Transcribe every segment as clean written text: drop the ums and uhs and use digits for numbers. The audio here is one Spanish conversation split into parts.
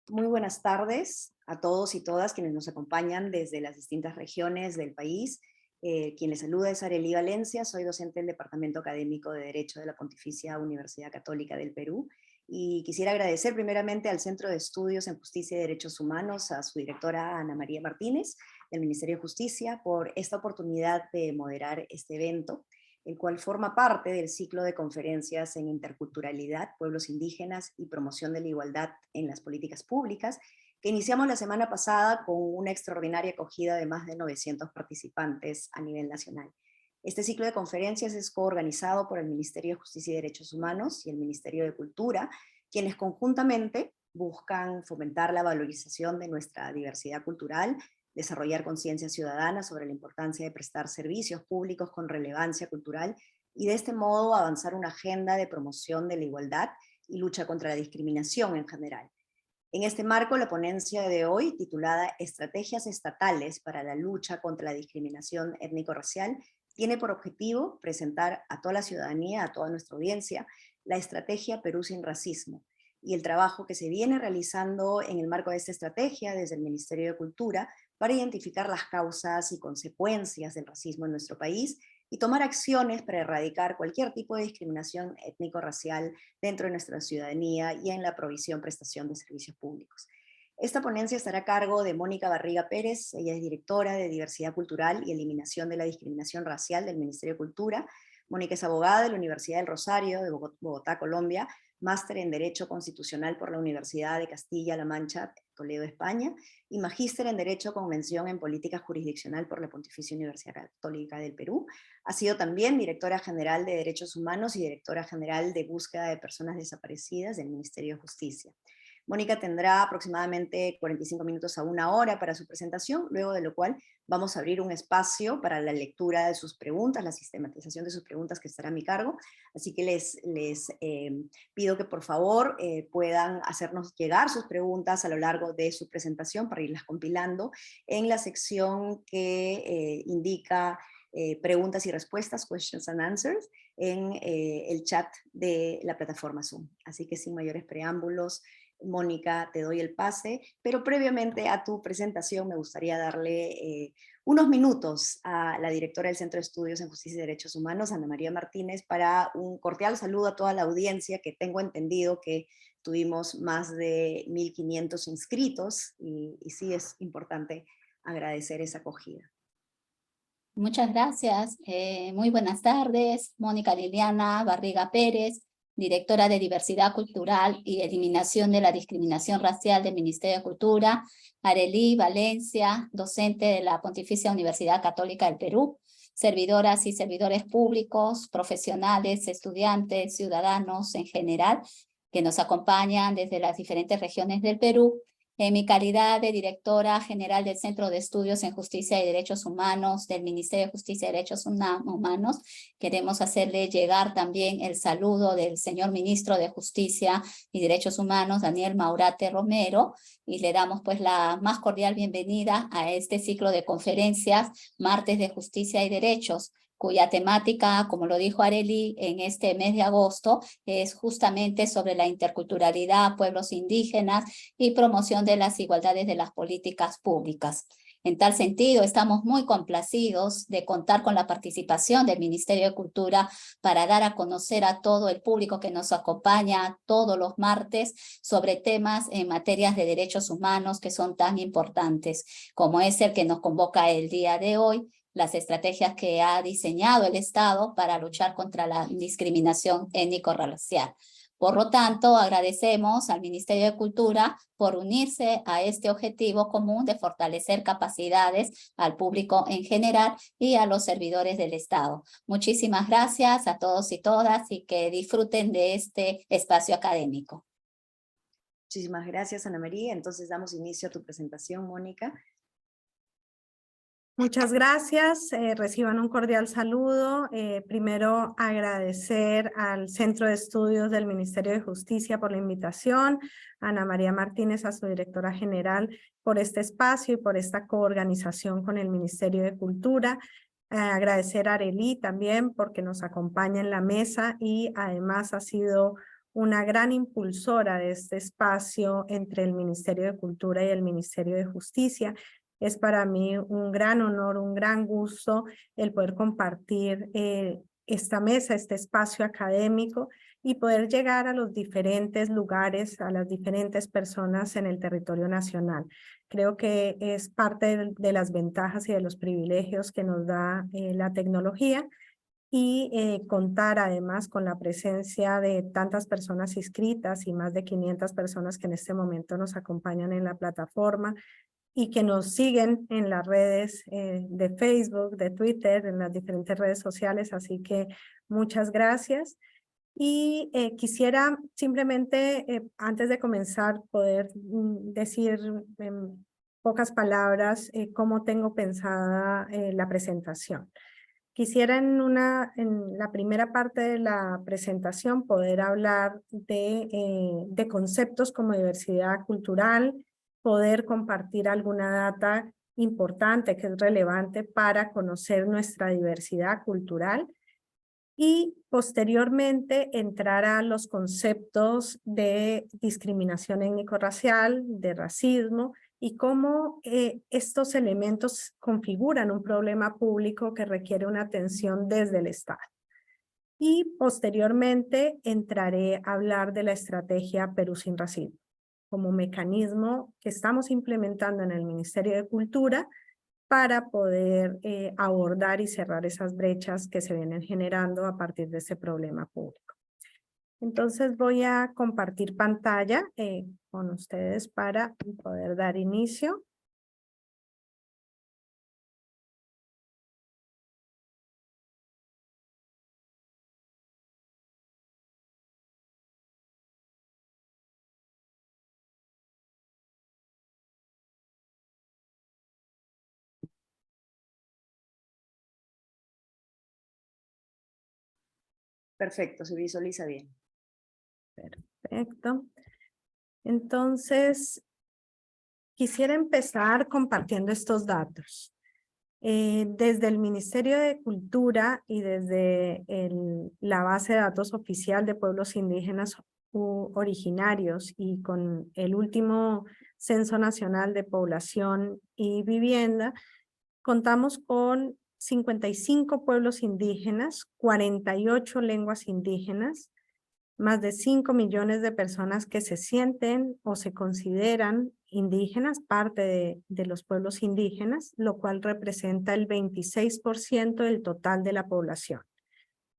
Muy buenas tardes a todos y todas quienes nos acompañan desde las distintas regiones del país. Quien les saluda es Arely Valencia, soy docente del Departamento Académico de Derecho de la Pontificia Universidad Católica del Perú, y quisiera agradecer primeramente al Centro de Estudios en Justicia y Derechos Humanos, a su directora Ana María Martínez, del Ministerio de Justicia, por esta oportunidad de moderar este evento, el cual forma parte del ciclo de conferencias en interculturalidad, pueblos indígenas y promoción de la igualdad en las políticas públicas, que iniciamos la semana pasada con una extraordinaria acogida de más de 900 participantes a nivel nacional. Este ciclo de conferencias es coorganizado por el Ministerio de Justicia y Derechos Humanos y el Ministerio de Cultura, quienes conjuntamente buscan fomentar la valorización de nuestra diversidad cultural, desarrollar conciencia ciudadana sobre la importancia de prestar servicios públicos con relevancia cultural y de este modo avanzar una agenda de promoción de la igualdad y lucha contra la discriminación en general. En este marco, la ponencia de hoy, titulada Estrategias estatales para la lucha contra la discriminación étnico-racial, tiene por objetivo presentar a toda la ciudadanía, a toda nuestra audiencia, la estrategia Perú sin racismo, y el trabajo que se viene realizando en el marco de esta estrategia desde el Ministerio de Cultura para identificar las causas y consecuencias del racismo en nuestro país y tomar acciones para erradicar cualquier tipo de discriminación étnico-racial dentro de nuestra ciudadanía y en la provisión, prestación de servicios públicos. Esta ponencia estará a cargo de Mónica Barriga Pérez, ella es directora de Diversidad Cultural y Eliminación de la Discriminación Racial del Ministerio de Cultura. Mónica es abogada de la Universidad del Rosario de Bogotá, Colombia, máster en Derecho Constitucional por la Universidad de Castilla-La Mancha, Toledo, España, y magíster en Derecho con mención en Política Jurisdiccional por la Pontificia Universidad Católica del Perú. Ha sido también directora general de Derechos Humanos y directora general de Búsqueda de Personas Desaparecidas del Ministerio de Justicia. Mónica tendrá aproximadamente 45 minutos a una hora para su presentación, luego de lo cual vamos a abrir un espacio para la lectura de sus preguntas, la sistematización de sus preguntas, que estará a mi cargo. Así que les pido que por favor puedan hacernos llegar sus preguntas a lo largo de su presentación para irlas compilando en la sección que indica preguntas y respuestas, questions and answers, en el chat de la plataforma Zoom. Así que sin mayores preámbulos, Mónica, te doy el pase, pero previamente a tu presentación me gustaría darle unos minutos a la directora del Centro de Estudios en Justicia y Derechos Humanos, Ana María Martínez, para un cordial saludo a toda la audiencia, que tengo entendido que tuvimos más de 1.500 inscritos, y sí es importante agradecer esa acogida. Muchas gracias. Muy buenas tardes. Mónica Liliana Barriga Pérez, directora de Diversidad Cultural y Eliminación de la Discriminación Racial del Ministerio de Cultura. Arely Valencia, docente de la Pontificia Universidad Católica del Perú. Servidoras y servidores públicos, profesionales, estudiantes, ciudadanos en general, que nos acompañan desde las diferentes regiones del Perú. En mi calidad de directora general del Centro de Estudios en Justicia y Derechos Humanos del Ministerio de Justicia y Derechos Humanos, queremos hacerle llegar también el saludo del señor Ministro de Justicia y Derechos Humanos, Daniel Maurate Romero, y le damos pues la más cordial bienvenida a este ciclo de conferencias Martes de Justicia y Derechos, cuya temática, como lo dijo Arely, en este mes de agosto, es justamente sobre la interculturalidad, pueblos indígenas y promoción de las igualdades de las políticas públicas. En tal sentido, estamos muy complacidos de contar con la participación del Ministerio de Cultura para dar a conocer a todo el público que nos acompaña todos los martes sobre temas en materias de derechos humanos que son tan importantes, como es el que nos convoca el día de hoy, las estrategias que ha diseñado el Estado para luchar contra la discriminación étnico-racial. Por lo tanto, agradecemos al Ministerio de Cultura por unirse a este objetivo común de fortalecer capacidades al público en general y a los servidores del Estado. Muchísimas gracias a todos y todas y que disfruten de este espacio académico. Muchísimas gracias, Ana María. Entonces damos inicio a tu presentación, Mónica. Muchas gracias, reciban un cordial saludo. Primero agradecer al Centro de Estudios del Ministerio de Justicia por la invitación, a Ana María Martínez, a su directora general, por este espacio y por esta coorganización con el Ministerio de Cultura. Agradecer a Arely también porque nos acompaña en la mesa y además ha sido una gran impulsora de este espacio entre el Ministerio de Cultura y el Ministerio de Justicia. Es para mí un gran honor, un gran gusto el poder compartir esta mesa, este espacio académico y poder llegar a los diferentes lugares, a las diferentes personas en el territorio nacional. Creo que es parte de las ventajas y de los privilegios que nos da la tecnología y contar además con la presencia de tantas personas inscritas y más de 500 personas que en este momento nos acompañan en la plataforma y que nos siguen en las redes de Facebook, de Twitter, en las diferentes redes sociales, así que muchas gracias. Y quisiera simplemente, antes de comenzar, poder decir en pocas palabras cómo tengo pensada la presentación. Quisiera en la primera parte de la presentación poder hablar de conceptos como diversidad cultural, poder compartir alguna data importante que es relevante para conocer nuestra diversidad cultural y posteriormente entrar a los conceptos de discriminación étnico-racial, de racismo y cómo estos elementos configuran un problema público que requiere una atención desde el Estado. Y posteriormente entraré a hablar de la estrategia Perú sin Racismo como mecanismo que estamos implementando en el Ministerio de Cultura para poder abordar y cerrar esas brechas que se vienen generando a partir de ese problema público. Entonces voy a compartir pantalla con ustedes para poder dar inicio. Perfecto, se visualiza bien. Perfecto. Entonces, quisiera empezar compartiendo estos datos. Desde el Ministerio de Cultura y desde la base de datos oficial de pueblos indígenas originarios y con el último Censo Nacional de Población y Vivienda, contamos con 55 pueblos indígenas, 48 lenguas indígenas, más de 5 millones de personas que se sienten o se consideran indígenas, parte de los pueblos indígenas, lo cual representa el 26% del total de la población.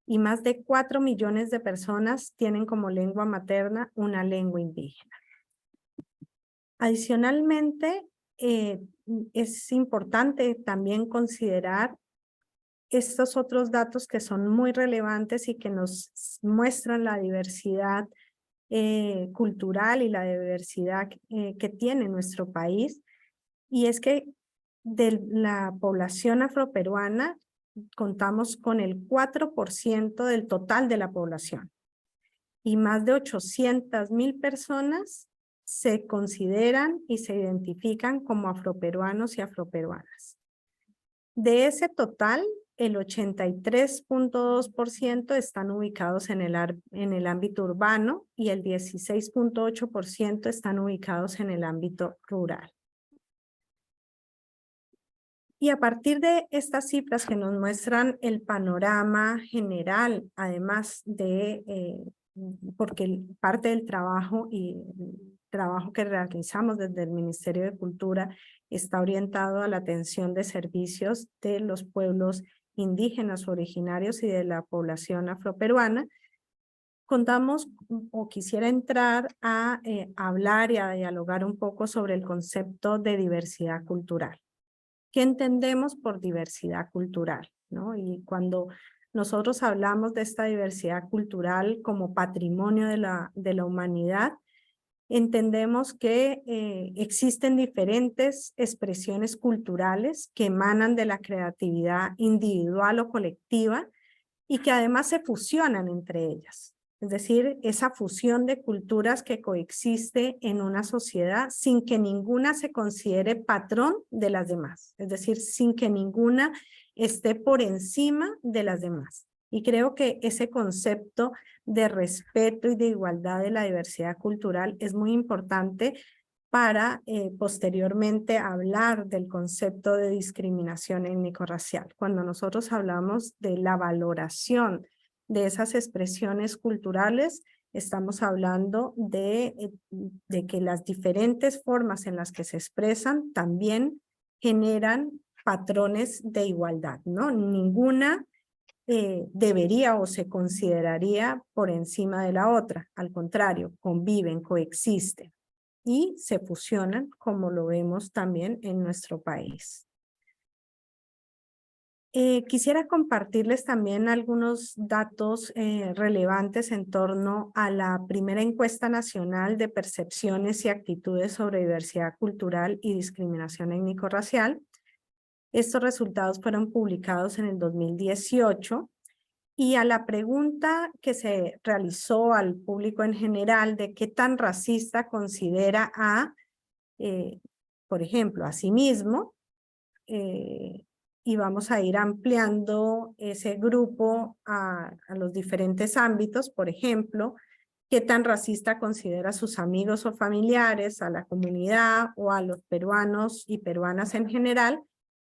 Y más de 4 millones de personas tienen como lengua materna una lengua indígena. Adicionalmente, es importante también considerar estos otros datos que son muy relevantes y que nos muestran la diversidad cultural y la diversidad que tiene nuestro país. Y es que de la población afroperuana contamos con el 4% del total de la población. Y más de 800,000 personas se consideran y se identifican como afroperuanos y afroperuanas. De ese total, el 83.2% están ubicados en el ámbito urbano y el 16.8% están ubicados en el ámbito rural. Y a partir de estas cifras que nos muestran el panorama general, además de, porque parte del trabajo y trabajo que realizamos desde el Ministerio de Cultura está orientado a la atención de servicios de los pueblos indígenas originarios y de la población afroperuana. Contamos o quisiera entrar a hablar y a dialogar un poco sobre el concepto de diversidad cultural. ¿Qué entendemos por diversidad cultural? ¿No? Y cuando nosotros hablamos de esta diversidad cultural como patrimonio de la humanidad, entendemos que existen diferentes expresiones culturales que emanan de la creatividad individual o colectiva y que además se fusionan entre ellas. Es decir, esa fusión de culturas que coexiste en una sociedad sin que ninguna se considere patrón de las demás. Es decir, sin que ninguna esté por encima de las demás. Y creo que ese concepto de respeto y de igualdad de la diversidad cultural es muy importante para posteriormente hablar del concepto de discriminación étnico-racial. Cuando nosotros hablamos de la valoración de esas expresiones culturales, estamos hablando de que las diferentes formas en las que se expresan también generan patrones de igualdad, ¿no? Ninguna debería o se consideraría por encima de la otra. Al contrario, conviven, coexisten y se fusionan como lo vemos también en nuestro país. Quisiera compartirles también algunos datos relevantes en torno a la primera encuesta nacional de percepciones y actitudes sobre diversidad cultural y discriminación étnico-racial. Estos resultados fueron publicados en el 2018 y a la pregunta que se realizó al público en general de qué tan racista considera por ejemplo, a sí mismo, y vamos a ir ampliando ese grupo a los diferentes ámbitos, por ejemplo, qué tan racista considera a sus amigos o familiares, a la comunidad o a los peruanos y peruanas en general.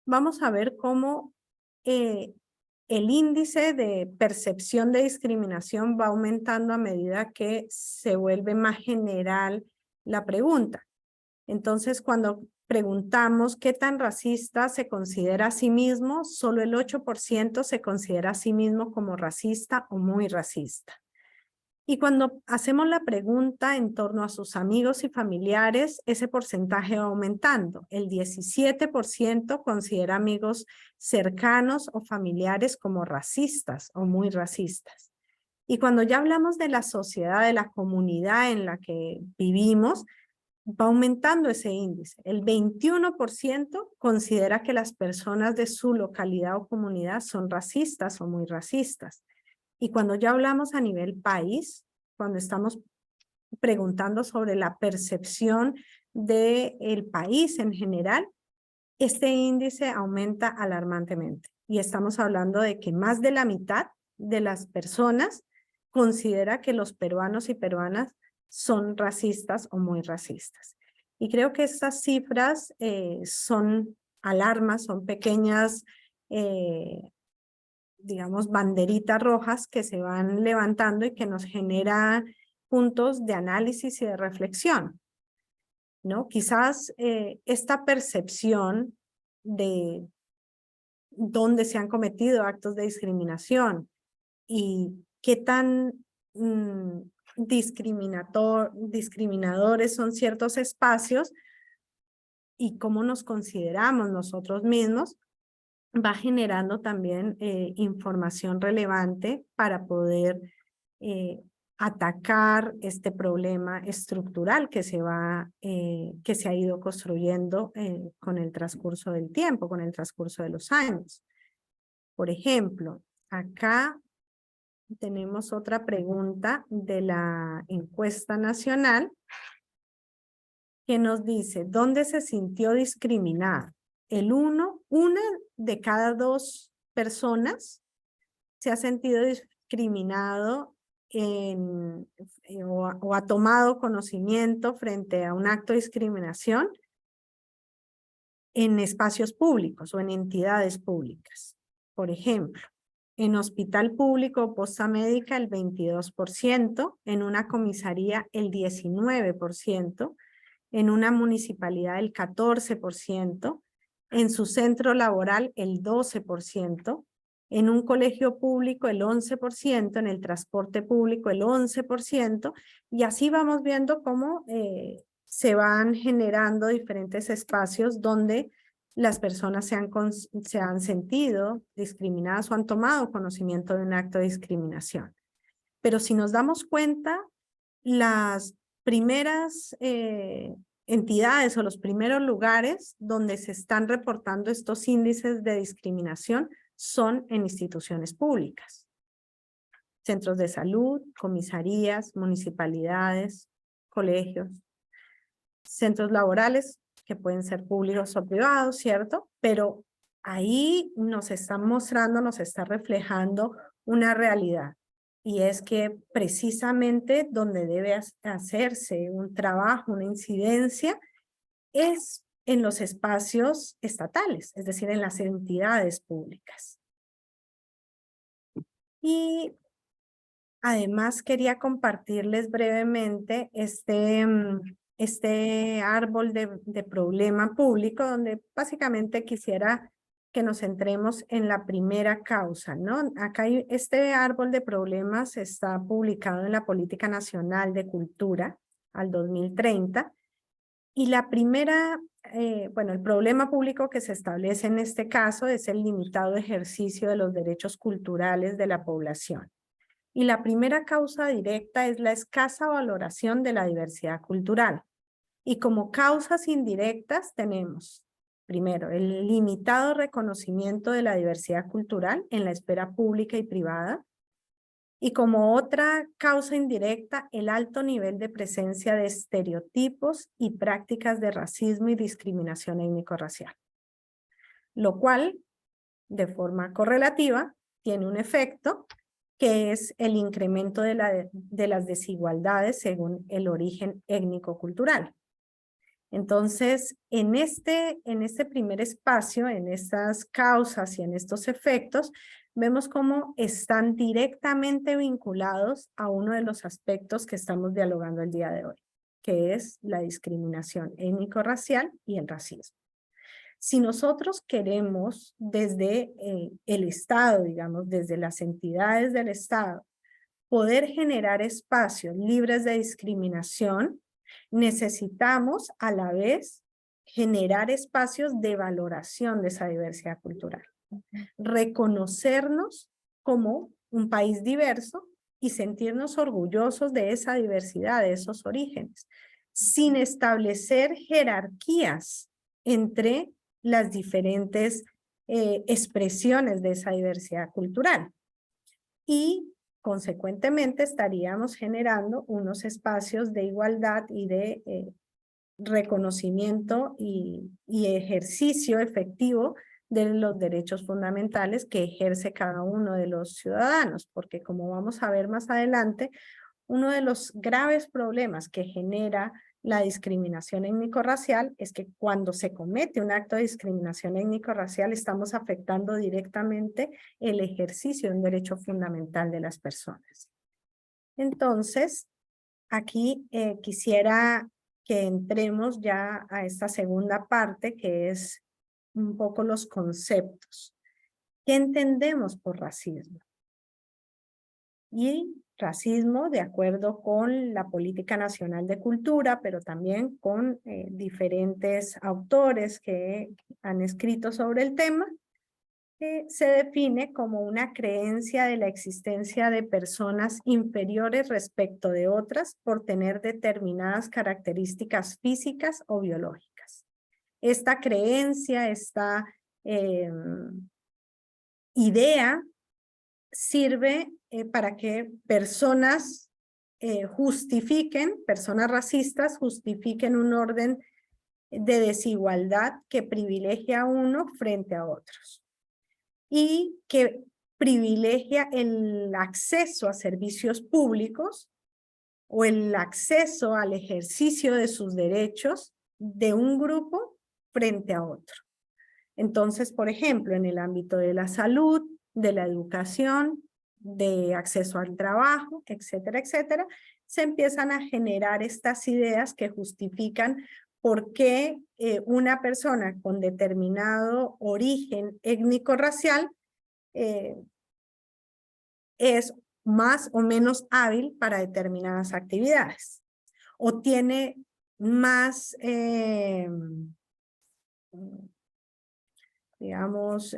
Vamos a ver cómo el índice de percepción de discriminación va aumentando a medida que se vuelve más general la pregunta. Entonces, cuando preguntamos qué tan racista se considera a sí mismo, solo el 8% se considera a sí mismo como racista o muy racista. Y cuando hacemos la pregunta en torno a sus amigos y familiares, ese porcentaje va aumentando. El 17% considera amigos cercanos o familiares como racistas o muy racistas. Y cuando ya hablamos de la sociedad, de la comunidad en la que vivimos, va aumentando ese índice. El 21% considera que las personas de su localidad o comunidad son racistas o muy racistas. Y cuando ya hablamos a nivel país, cuando estamos preguntando sobre la percepción del país en general, este índice aumenta alarmantemente. Y estamos hablando de que más de la mitad de las personas considera que los peruanos y peruanas son racistas o muy racistas. Y creo que estas cifras son alarmas, son pequeñas digamos, banderitas rojas que se van levantando y que nos generan puntos de análisis y de reflexión, ¿no? Quizás esta percepción de dónde se han cometido actos de discriminación y qué tan discriminadores son ciertos espacios y cómo nos consideramos nosotros mismos, va generando también información relevante para poder atacar este problema estructural que se ha ido construyendo con el transcurso del tiempo, con el transcurso de los años. Por ejemplo, acá tenemos otra pregunta de la encuesta nacional que nos dice, ¿dónde se sintió discriminado? Una de cada 2 personas se ha sentido discriminado o ha tomado conocimiento frente a un acto de discriminación en espacios públicos o en entidades públicas, por ejemplo. en hospital público o posta médica el 22%, en una comisaría el 19%, en una municipalidad el 14%, en su centro laboral el 12%, en un colegio público el 11%, en el transporte público el 11%, y así vamos viendo cómo se van generando diferentes espacios donde las personas se han sentido discriminadas o han tomado conocimiento de un acto de discriminación. Pero si nos damos cuenta, las primeras entidades o los primeros lugares donde se están reportando estos índices de discriminación son en instituciones públicas. Centros de salud, comisarías, municipalidades, colegios, centros laborales, que pueden ser públicos o privados, ¿cierto? Pero ahí nos está mostrando, nos está reflejando una realidad. Y es que precisamente donde debe hacerse un trabajo, una incidencia, es en los espacios estatales, es decir, en las entidades públicas. Y además quería compartirles brevemente este árbol de problema público, donde básicamente quisiera que nos centremos en la primera causa, ¿no? Acá este árbol de problemas está publicado en la Política Nacional de Cultura al 2030, y la primera, bueno, el problema público que se establece en este caso es el limitado ejercicio de los derechos culturales de la población. Y la primera causa directa es la escasa valoración de la diversidad cultural. Y como causas indirectas tenemos, primero, el limitado reconocimiento de la diversidad cultural en la esfera pública y privada. Y como otra causa indirecta, el alto nivel de presencia de estereotipos y prácticas de racismo y discriminación étnico-racial. Lo cual, de forma correlativa, tiene un efecto que es el incremento de las desigualdades según el origen étnico-cultural. Entonces, en este primer espacio, en estas causas y en estos efectos, vemos cómo están directamente vinculados a uno de los aspectos que estamos dialogando el día de hoy, que es la discriminación étnico-racial y el racismo. Si nosotros queremos desde el Estado, digamos, desde las entidades del Estado, poder generar espacios libres de discriminación, necesitamos a la vez generar espacios de valoración de esa diversidad cultural. Reconocernos como un país diverso y sentirnos orgullosos de esa diversidad, de esos orígenes, sin establecer jerarquías entre las diferentes expresiones de esa diversidad cultural. Y consecuentemente estaríamos generando unos espacios de igualdad y de reconocimiento y ejercicio efectivo de los derechos fundamentales que ejerce cada uno de los ciudadanos, porque como vamos a ver más adelante, uno de los graves problemas que genera la discriminación étnico-racial es que cuando se comete un acto de discriminación étnico-racial estamos afectando directamente el ejercicio de un derecho fundamental de las personas. Entonces, aquí quisiera que entremos ya a esta segunda parte, que es un poco los conceptos. ¿Qué entendemos por racismo? Y racismo, de acuerdo con la Política Nacional de Cultura, pero también con diferentes autores que han escrito sobre el tema, se define como una creencia de la existencia de personas inferiores respecto de otras por tener determinadas características físicas o biológicas. Esta creencia, esta idea sirve para que personas personas racistas justifiquen un orden de desigualdad que privilegia a uno frente a otros y que privilegia el acceso a servicios públicos o el acceso al ejercicio de sus derechos de un grupo frente a otro. Entonces, por ejemplo, en el ámbito de la salud, de la educación, de acceso al trabajo, etcétera, etcétera, se empiezan a generar estas ideas que justifican por qué una persona con determinado origen étnico-racial es más o menos hábil para determinadas actividades, o tiene más, digamos,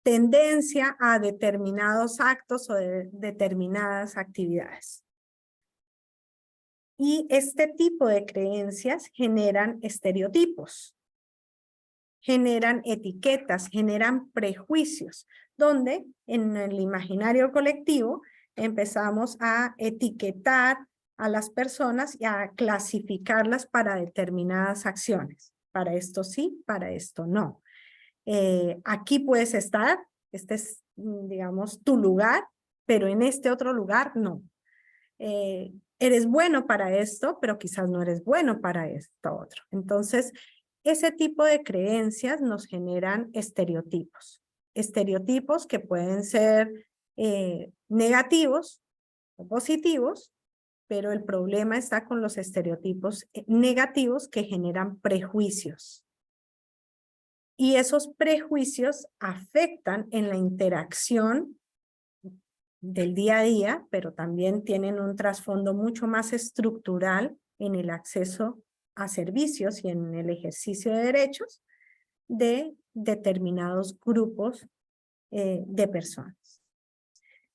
tendencia a determinados actos o de determinadas actividades. Y este tipo de creencias generan estereotipos, generan etiquetas, generan prejuicios, donde en el imaginario colectivo empezamos a etiquetar a las personas y a clasificarlas para determinadas acciones. Para esto sí, para esto no. Aquí puedes estar, este es, digamos, tu lugar, pero en este otro lugar no. Eres bueno para esto, pero quizás no eres bueno para esto otro. Entonces, ese tipo de creencias nos generan estereotipos. Estereotipos que pueden ser negativos o positivos, pero el problema está con los estereotipos negativos que generan prejuicios. Y esos prejuicios afectan en la interacción del día a día, pero también tienen un trasfondo mucho más estructural en el acceso a servicios y en el ejercicio de derechos de determinados grupos de personas.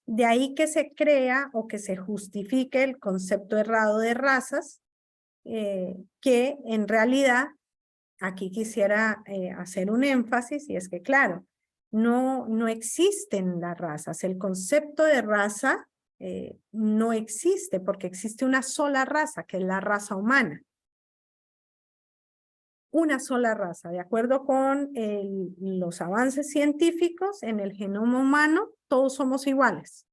De ahí que se crea o que se justifique el concepto errado de razas, que en realidad, aquí quisiera hacer un énfasis, y es que claro, no existen las razas. El concepto de raza no existe porque existe una sola raza, que es la raza humana. Una sola raza. De acuerdo con los avances científicos en el genoma humano, todos somos iguales.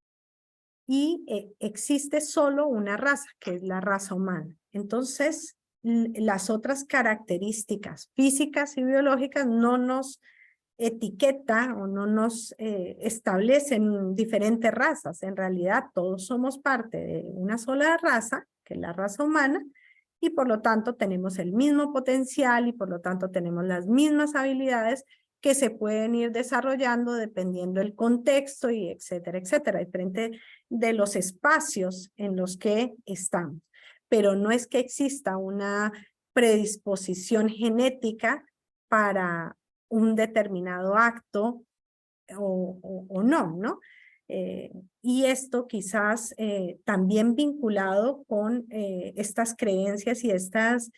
Y existe solo una raza, que es la raza humana. Entonces, las otras características físicas y biológicas no nos etiqueta o no nos establecen diferentes razas. En realidad, todos somos parte de una sola raza, que es la raza humana, y por lo tanto tenemos el mismo potencial y por lo tanto tenemos las mismas habilidades que se pueden ir desarrollando dependiendo del contexto y etcétera, etcétera, diferente de los espacios en los que estamos. Pero no es que exista una predisposición genética para un determinado acto o no, ¿no? Y esto quizás también vinculado con estas creencias y estas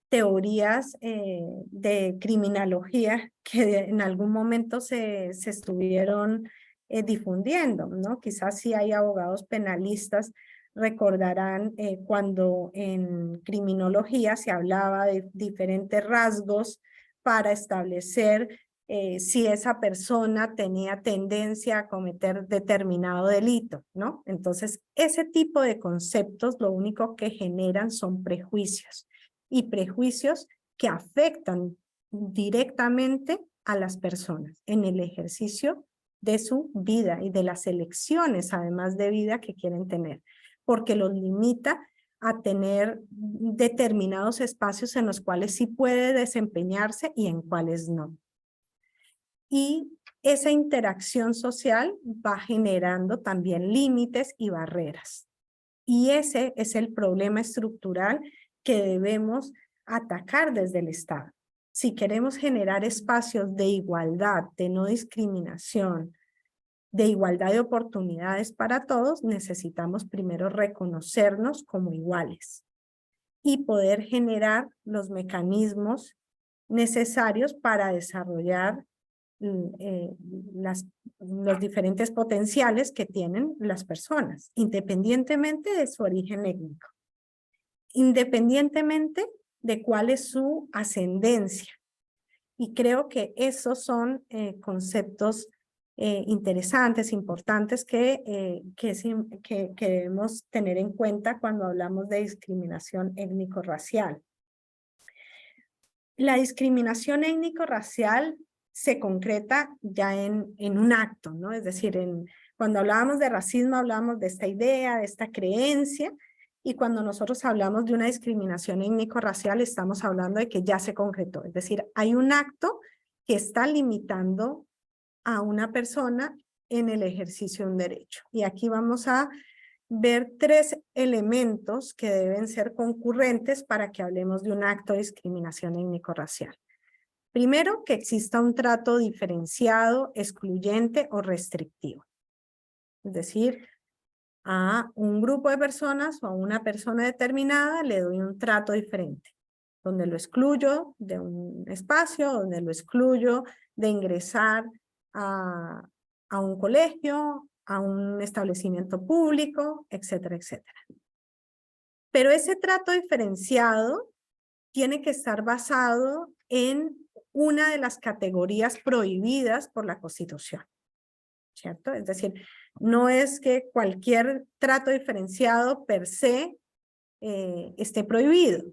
teorías de criminología que en algún momento se estuvieron difundiendo, ¿no? Quizás si hay abogados penalistas recordarán cuando en criminología se hablaba de diferentes rasgos para establecer si esa persona tenía tendencia a cometer determinado delito, ¿no? Entonces, ese tipo de conceptos lo único que generan son prejuicios, y prejuicios que afectan directamente a las personas en el ejercicio de su vida y de las elecciones, además de vida, que quieren tener, porque los limita a tener determinados espacios en los cuales sí puede desempeñarse y en cuales no. Y esa interacción social va generando también límites y barreras. Y ese es el problema estructural que debemos atacar desde el Estado. Si queremos generar espacios de igualdad, de no discriminación, de igualdad de oportunidades para todos, necesitamos primero reconocernos como iguales y poder generar los mecanismos necesarios para desarrollar los diferentes potenciales que tienen las personas, independientemente de su origen étnico, independientemente de cuál es su ascendencia. Y creo que esos son conceptos interesantes, importantes que debemos tener en cuenta cuando hablamos de discriminación étnico-racial. La discriminación étnico-racial se concreta ya en un acto, ¿no? Es decir, cuando hablábamos de racismo hablábamos de esta idea, de esta creencia, y cuando nosotros hablamos de una discriminación étnico-racial estamos hablando de que ya se concretó, es decir, hay un acto que está limitando a una persona en el ejercicio de un derecho. Y aquí vamos a ver 3 elementos que deben ser concurrentes para que hablemos de un acto de discriminación étnico-racial. Primero, que exista un trato diferenciado, excluyente o restrictivo. Es decir, a un grupo de personas o a una persona determinada le doy un trato diferente, donde lo excluyo de un espacio, donde lo excluyo de ingresar a un colegio, a un establecimiento público, etcétera, etcétera. Pero ese trato diferenciado tiene que estar basado en una de las categorías prohibidas por la Constitución, ¿cierto? Es decir, no es que cualquier trato diferenciado per se esté prohibido.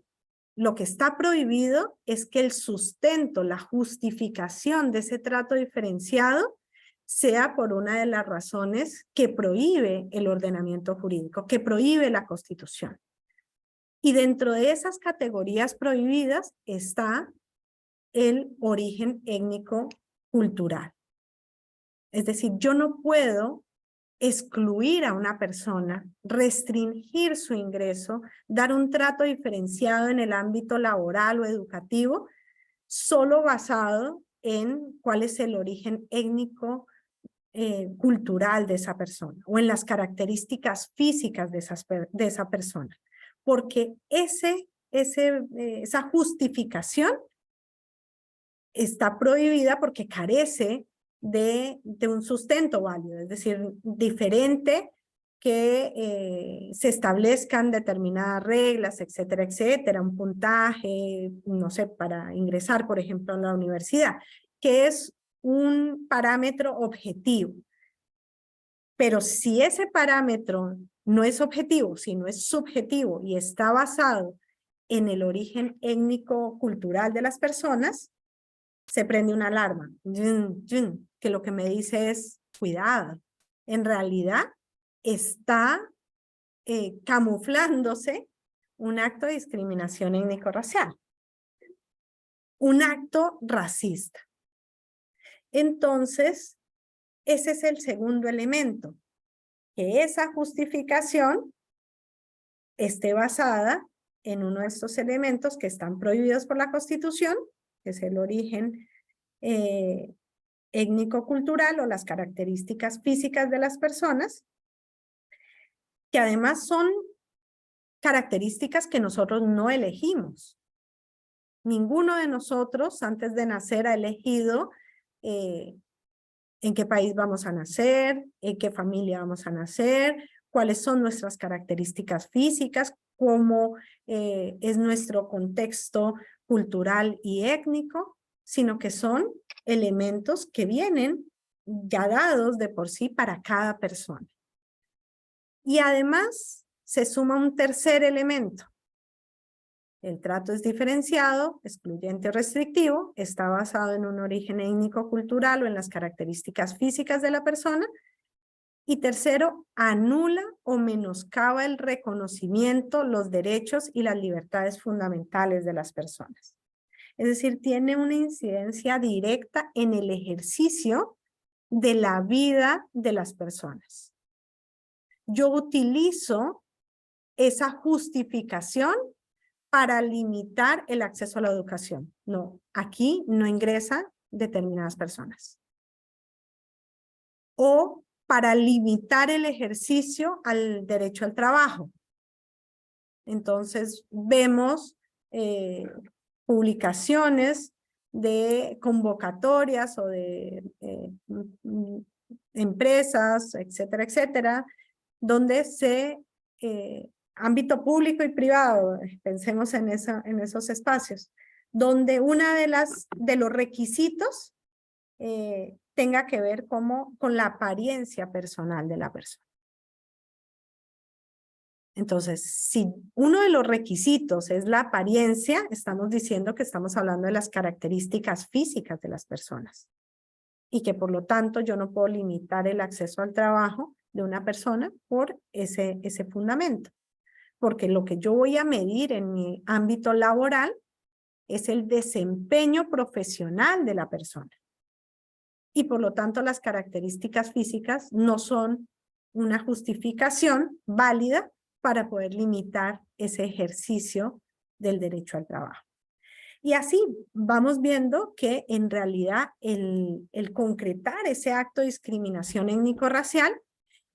Lo que está prohibido es que el sustento, la justificación de ese trato diferenciado sea por una de las razones que prohíbe el ordenamiento jurídico, que prohíbe la Constitución. Y dentro de esas categorías prohibidas está el origen étnico-cultural. Es decir, yo no puedo excluir a una persona, restringir su ingreso, dar un trato diferenciado en el ámbito laboral o educativo, solo basado en cuál es el origen étnico cultural de esa persona o en las características físicas de esa persona. Porque esa justificación está prohibida porque carece de un sustento válido, es decir, diferente que se establezcan determinadas reglas, etcétera, etcétera, un puntaje, no sé, para ingresar, por ejemplo, a la universidad, que es un parámetro objetivo. Pero si ese parámetro no es objetivo, sino es subjetivo y está basado en el origen étnico-cultural de las personas, se prende una alarma, que lo que me dice es, cuidado, en realidad está camuflándose un acto de discriminación étnico-racial, un acto racista. Entonces, ese es el segundo elemento, que esa justificación esté basada en uno de estos elementos que están prohibidos por la Constitución, que es el origen étnico-cultural o las características físicas de las personas, que además son características que nosotros no elegimos. Ninguno de nosotros antes de nacer ha elegido en qué país vamos a nacer, en qué familia vamos a nacer, cuáles son nuestras características físicas, cómo es nuestro contexto cultural y étnico, sino que son elementos que vienen ya dados de por sí para cada persona. Y además se suma un tercer elemento. El trato es diferenciado, excluyente o restrictivo, está basado en un origen étnico-cultural o en las características físicas de la persona. Y tercero, anula o menoscaba el reconocimiento, los derechos y las libertades fundamentales de las personas. Es decir, tiene una incidencia directa en el ejercicio de la vida de las personas. Yo utilizo esa justificación para limitar el acceso a la educación. No, aquí no ingresan determinadas personas. O para limitar el ejercicio al derecho al trabajo. Entonces vemos publicaciones de convocatorias o de empresas, etcétera, etcétera, donde ámbito público y privado, pensemos en esos espacios, donde una de los requisitos tenga que ver con la apariencia personal de la persona. Entonces, si uno de los requisitos es la apariencia, estamos diciendo que estamos hablando de las características físicas de las personas. y que por lo tanto yo no puedo limitar el acceso al trabajo de una persona por ese fundamento. Porque lo que yo voy a medir en mi ámbito laboral es el desempeño profesional de la persona. Y por lo tanto las características físicas no son una justificación válida para poder limitar ese ejercicio del derecho al trabajo. Y así vamos viendo que en realidad el concretar ese acto de discriminación étnico-racial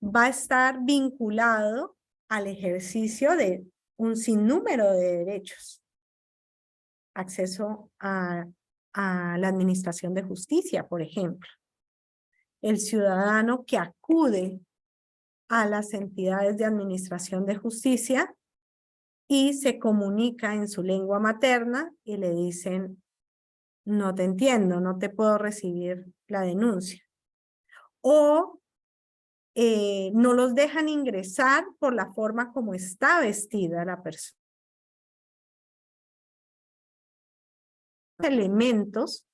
va a estar vinculado al ejercicio de un sinnúmero de derechos. Acceso a la administración de justicia, por ejemplo. El ciudadano que acude a las entidades de administración de justicia y se comunica en su lengua materna y le dicen, no te entiendo, no te puedo recibir la denuncia. O no los dejan ingresar por la forma como está vestida la persona. Elementos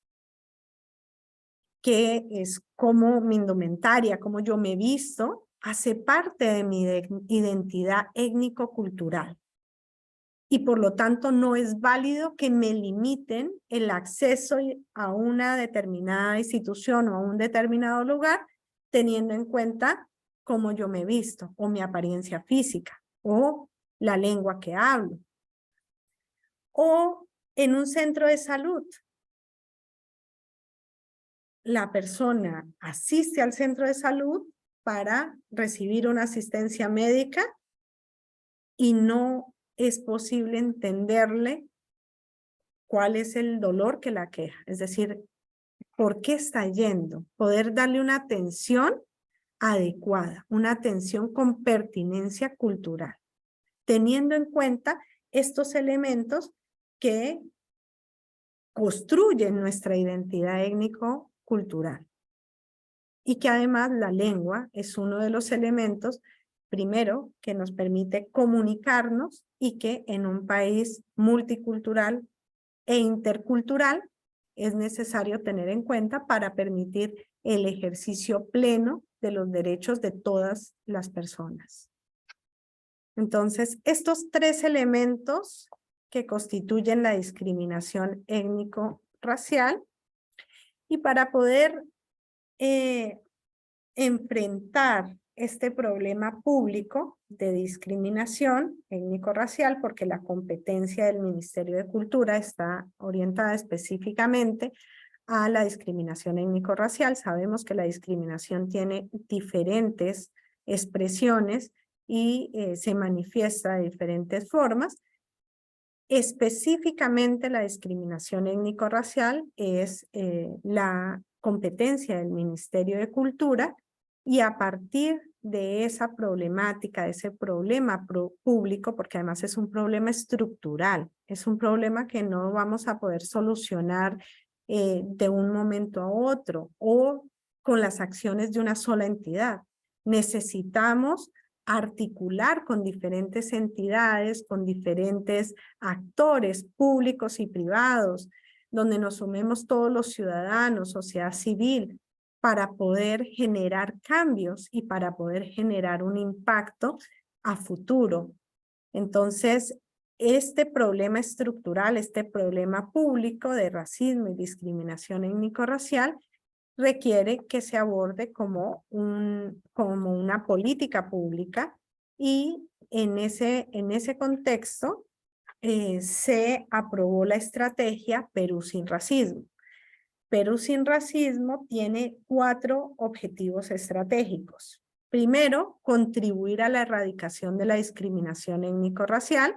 que es como mi indumentaria, como yo me visto, hace parte de mi identidad étnico-cultural. Y por lo tanto no es válido que me limiten el acceso a una determinada institución o a un determinado lugar teniendo en cuenta cómo yo me visto o mi apariencia física o la lengua que hablo. O en un centro de salud. La persona asiste al centro de salud para recibir una asistencia médica y no es posible entenderle cuál es el dolor que la aqueja. Es decir, ¿por qué está yendo? Poder darle una atención adecuada, una atención con pertinencia cultural, teniendo en cuenta estos elementos que construyen nuestra identidad étnico-cultural. Y que además la lengua es uno de los elementos, primero, que nos permite comunicarnos y que en un país multicultural e intercultural es necesario tener en cuenta para permitir el ejercicio pleno de los derechos de todas las personas. Entonces, estos tres elementos que constituyen la discriminación étnico-racial, y para poder enfrentar este problema público de discriminación étnico-racial, porque la competencia del Ministerio de Cultura está orientada específicamente a la discriminación étnico-racial. Sabemos que la discriminación tiene diferentes expresiones y se manifiesta de diferentes formas. Específicamente la discriminación étnico-racial es la competencia del Ministerio de Cultura, y a partir de esa problemática, de ese problema público, porque además es un problema estructural, es un problema que no vamos a poder solucionar de un momento a otro o con las acciones de una sola entidad. Necesitamos articular con diferentes entidades, con diferentes actores públicos y privados, donde nos sumemos todos los ciudadanos, sociedad civil, para poder generar cambios y para poder generar un impacto a futuro. Entonces, este problema estructural, este problema público de racismo y discriminación étnico-racial requiere que se aborde como una política pública, y en ese contexto se aprobó la estrategia Perú sin racismo. Perú sin racismo tiene 4 objetivos estratégicos. Primero, contribuir a la erradicación de la discriminación étnico-racial.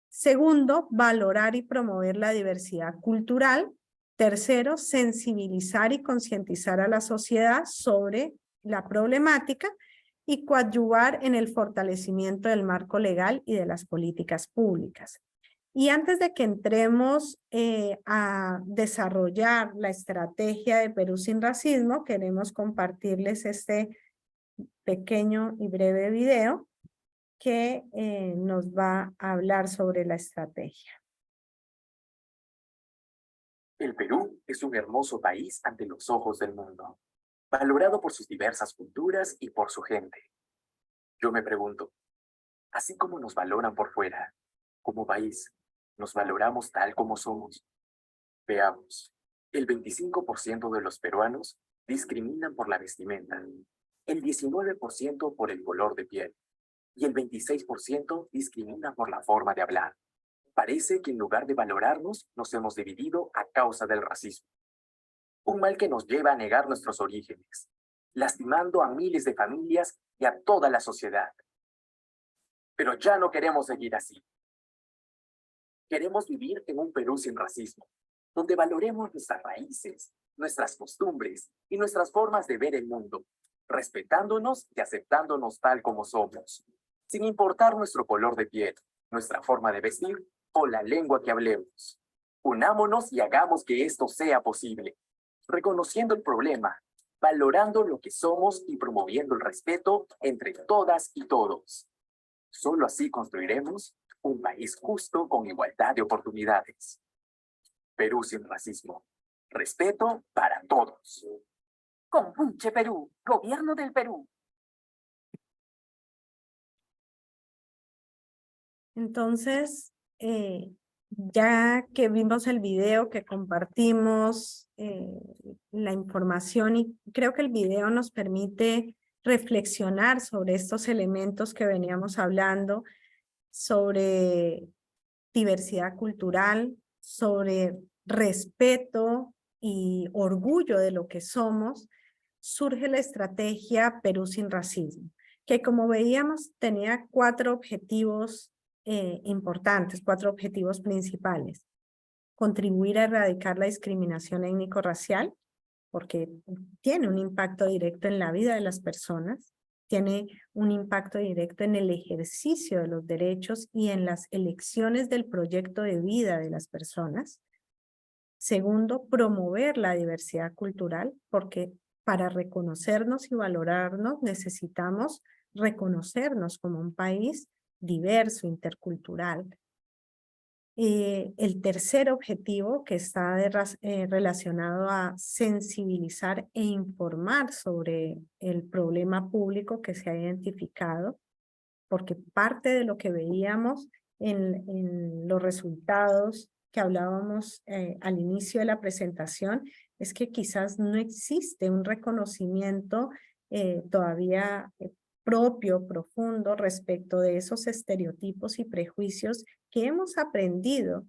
Segundo, valorar y promover la diversidad cultural. Tercero, sensibilizar y concientizar a la sociedad sobre la problemática. Y coadyuvar en el fortalecimiento del marco legal y de las políticas públicas. Y antes de que entremos a desarrollar la estrategia de Perú sin racismo, queremos compartirles este pequeño y breve video que nos va a hablar sobre la estrategia. El Perú es un hermoso país ante los ojos del mundo, valorado por sus diversas culturas y por su gente. Yo me pregunto, así como nos valoran por fuera, como país, ¿nos valoramos tal como somos? Veamos, el 25% de los peruanos discriminan por la vestimenta, el 19% por el color de piel y el 26% discrimina por la forma de hablar. Parece que en lugar de valorarnos, nos hemos dividido a causa del racismo. Un mal que nos lleva a negar nuestros orígenes, lastimando a miles de familias y a toda la sociedad. Pero ya no queremos seguir así. Queremos vivir en un Perú sin racismo, donde valoremos nuestras raíces, nuestras costumbres y nuestras formas de ver el mundo, respetándonos y aceptándonos tal como somos, sin importar nuestro color de piel, nuestra forma de vestir o la lengua que hablemos. Unámonos y hagamos que esto sea posible, reconociendo el problema, valorando lo que somos y promoviendo el respeto entre todas y todos. Solo así construiremos un país justo con igualdad de oportunidades. Perú sin racismo. Respeto para todos. Compunche Perú, Gobierno del Perú. Entonces, ya que vimos el video, que compartimos la información, y creo que el video nos permite reflexionar sobre estos elementos que veníamos hablando, sobre diversidad cultural, sobre respeto y orgullo de lo que somos, surge la estrategia Perú sin racismo, que como veíamos tenía 4 objetivos importantes, 4 objetivos principales. Contribuir a erradicar la discriminación étnico-racial, porque tiene un impacto directo en la vida de las personas, tiene un impacto directo en el ejercicio de los derechos y en las elecciones del proyecto de vida de las personas. Segundo, promover la diversidad cultural, porque para reconocernos y valorarnos necesitamos reconocernos como un país diverso, intercultural. El tercer objetivo, que está relacionado a sensibilizar e informar sobre el problema público que se ha identificado, porque parte de lo que veíamos en los resultados que hablábamos al inicio de la presentación es que quizás no existe un reconocimiento todavía propio, profundo, respecto de esos estereotipos y prejuicios que hemos aprendido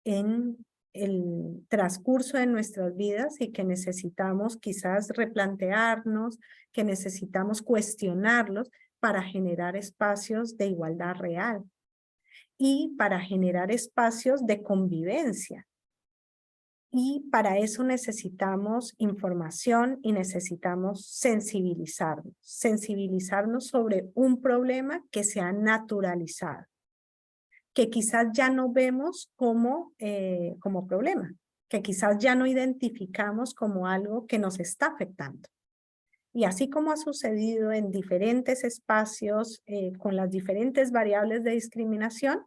en el transcurso de nuestras vidas y que necesitamos quizás replantearnos, que necesitamos cuestionarlos para generar espacios de igualdad real y para generar espacios de convivencia. Y para eso necesitamos información y necesitamos sensibilizarnos sobre un problema que se ha naturalizado, que quizás ya no vemos como problema, que quizás ya no identificamos como algo que nos está afectando. Y así como ha sucedido en diferentes espacios con las diferentes variables de discriminación,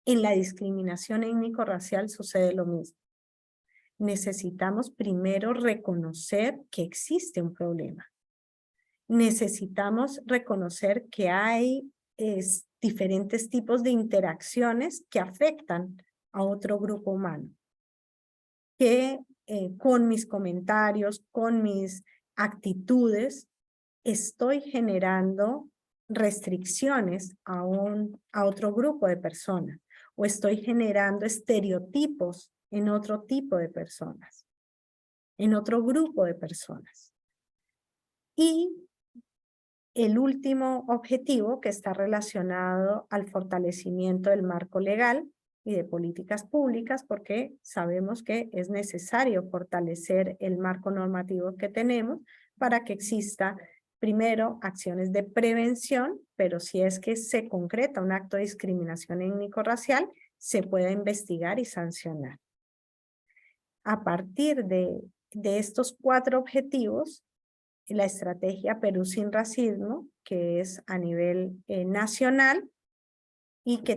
en la discriminación étnico-racial sucede lo mismo. Necesitamos primero reconocer que existe un problema. Necesitamos reconocer que hay diferentes tipos de interacciones que afectan a otro grupo humano. Que con mis comentarios, con mis actitudes, estoy generando restricciones a otro grupo de personas o estoy generando estereotipos en otro tipo de personas, en otro grupo de personas. Y el último objetivo, que está relacionado al fortalecimiento del marco legal y de políticas públicas, porque sabemos que es necesario fortalecer el marco normativo que tenemos para que exista, primero, acciones de prevención, pero si es que se concreta un acto de discriminación étnico-racial, se pueda investigar y sancionar. A partir de estos 4 objetivos, la estrategia Perú sin racismo, que es a nivel nacional y que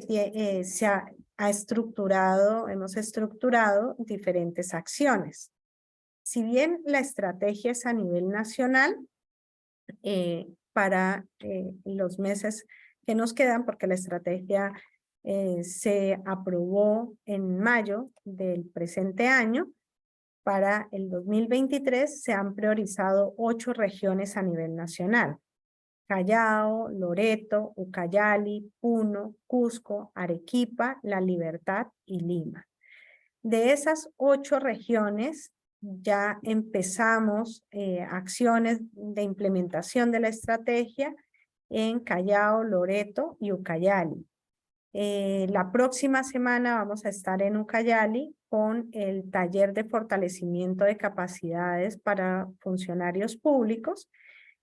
hemos estructurado diferentes acciones. Si bien la estrategia es a nivel nacional, para los meses que nos quedan, porque la estrategia se aprobó en mayo del presente año, para el 2023 se han priorizado 8 regiones a nivel nacional: Callao, Loreto, Ucayali, Puno, Cusco, Arequipa, La Libertad y Lima. De esas 8 regiones ya empezamos acciones de implementación de la estrategia en Callao, Loreto y Ucayali. La próxima semana vamos a estar en Ucayali con el taller de fortalecimiento de capacidades para funcionarios públicos.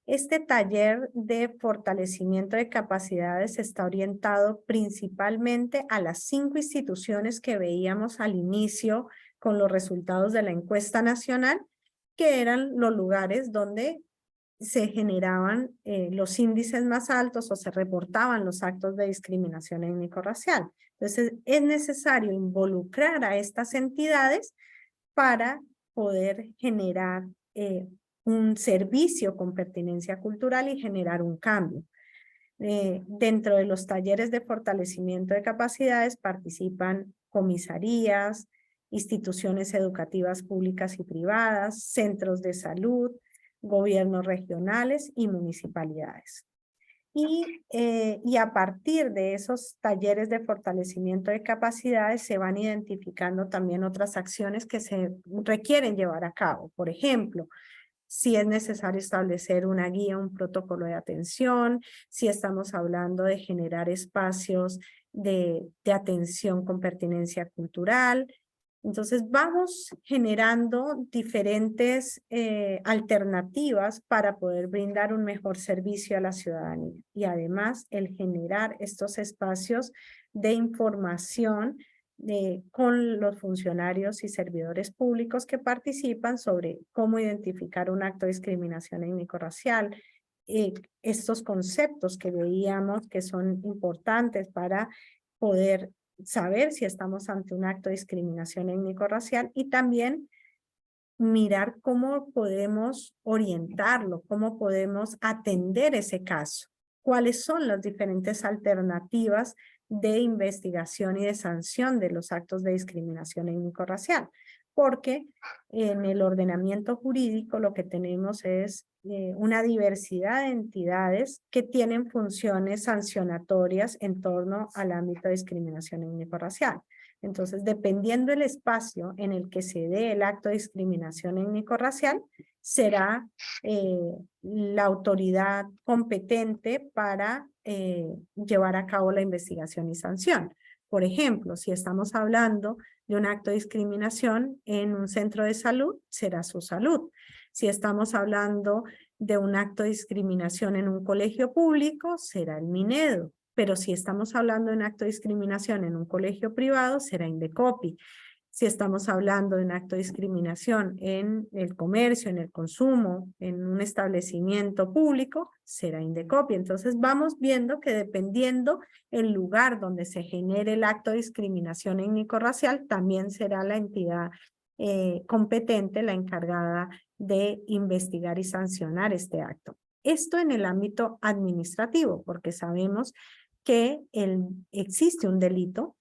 Este taller de fortalecimiento de capacidades está orientado principalmente a las 5 instituciones que veíamos al inicio con los resultados de la encuesta nacional, que eran los lugares donde se generaban los índices más altos o se reportaban los actos de discriminación étnico-racial. Entonces, es necesario involucrar a estas entidades para poder generar un servicio con pertinencia cultural y generar un cambio. Dentro de los talleres de fortalecimiento de capacidades participan comisarías, instituciones educativas públicas y privadas, centros de salud, gobiernos regionales y municipalidades. Y a partir de esos talleres de fortalecimiento de capacidades se van identificando también otras acciones que se requieren llevar a cabo. Por ejemplo, si es necesario establecer una guía, un protocolo de atención, si estamos hablando de generar espacios de atención con pertinencia cultural. Entonces vamos generando diferentes alternativas para poder brindar un mejor servicio a la ciudadanía. Y además el generar estos espacios de información con los funcionarios y servidores públicos que participan sobre cómo identificar un acto de discriminación étnico-racial. Estos conceptos que veíamos que son importantes para poder saber si estamos ante un acto de discriminación étnico-racial y también mirar cómo podemos orientarlo, cómo podemos atender ese caso, cuáles son las diferentes alternativas de investigación y de sanción de los actos de discriminación étnico-racial, porque en el ordenamiento jurídico lo que tenemos es una diversidad de entidades que tienen funciones sancionatorias en torno al ámbito de discriminación étnico-racial. Entonces, dependiendo del espacio en el que se dé el acto de discriminación étnico-racial, será la autoridad competente para llevar a cabo la investigación y sanción. Por ejemplo, si estamos hablando de un acto de discriminación en un centro de salud, será su salud. Si estamos hablando de un acto de discriminación en un colegio público, será el Minedo. Pero si estamos hablando de un acto de discriminación en un colegio privado, será Indecopi. Si estamos hablando de un acto de discriminación en el comercio, en el consumo, en un establecimiento público, será Indecopi. Entonces vamos viendo que dependiendo el lugar donde se genere el acto de discriminación étnico-racial, también será la entidad competente, la encargada de investigar y sancionar este acto. Esto en el ámbito administrativo, porque sabemos que existe un delito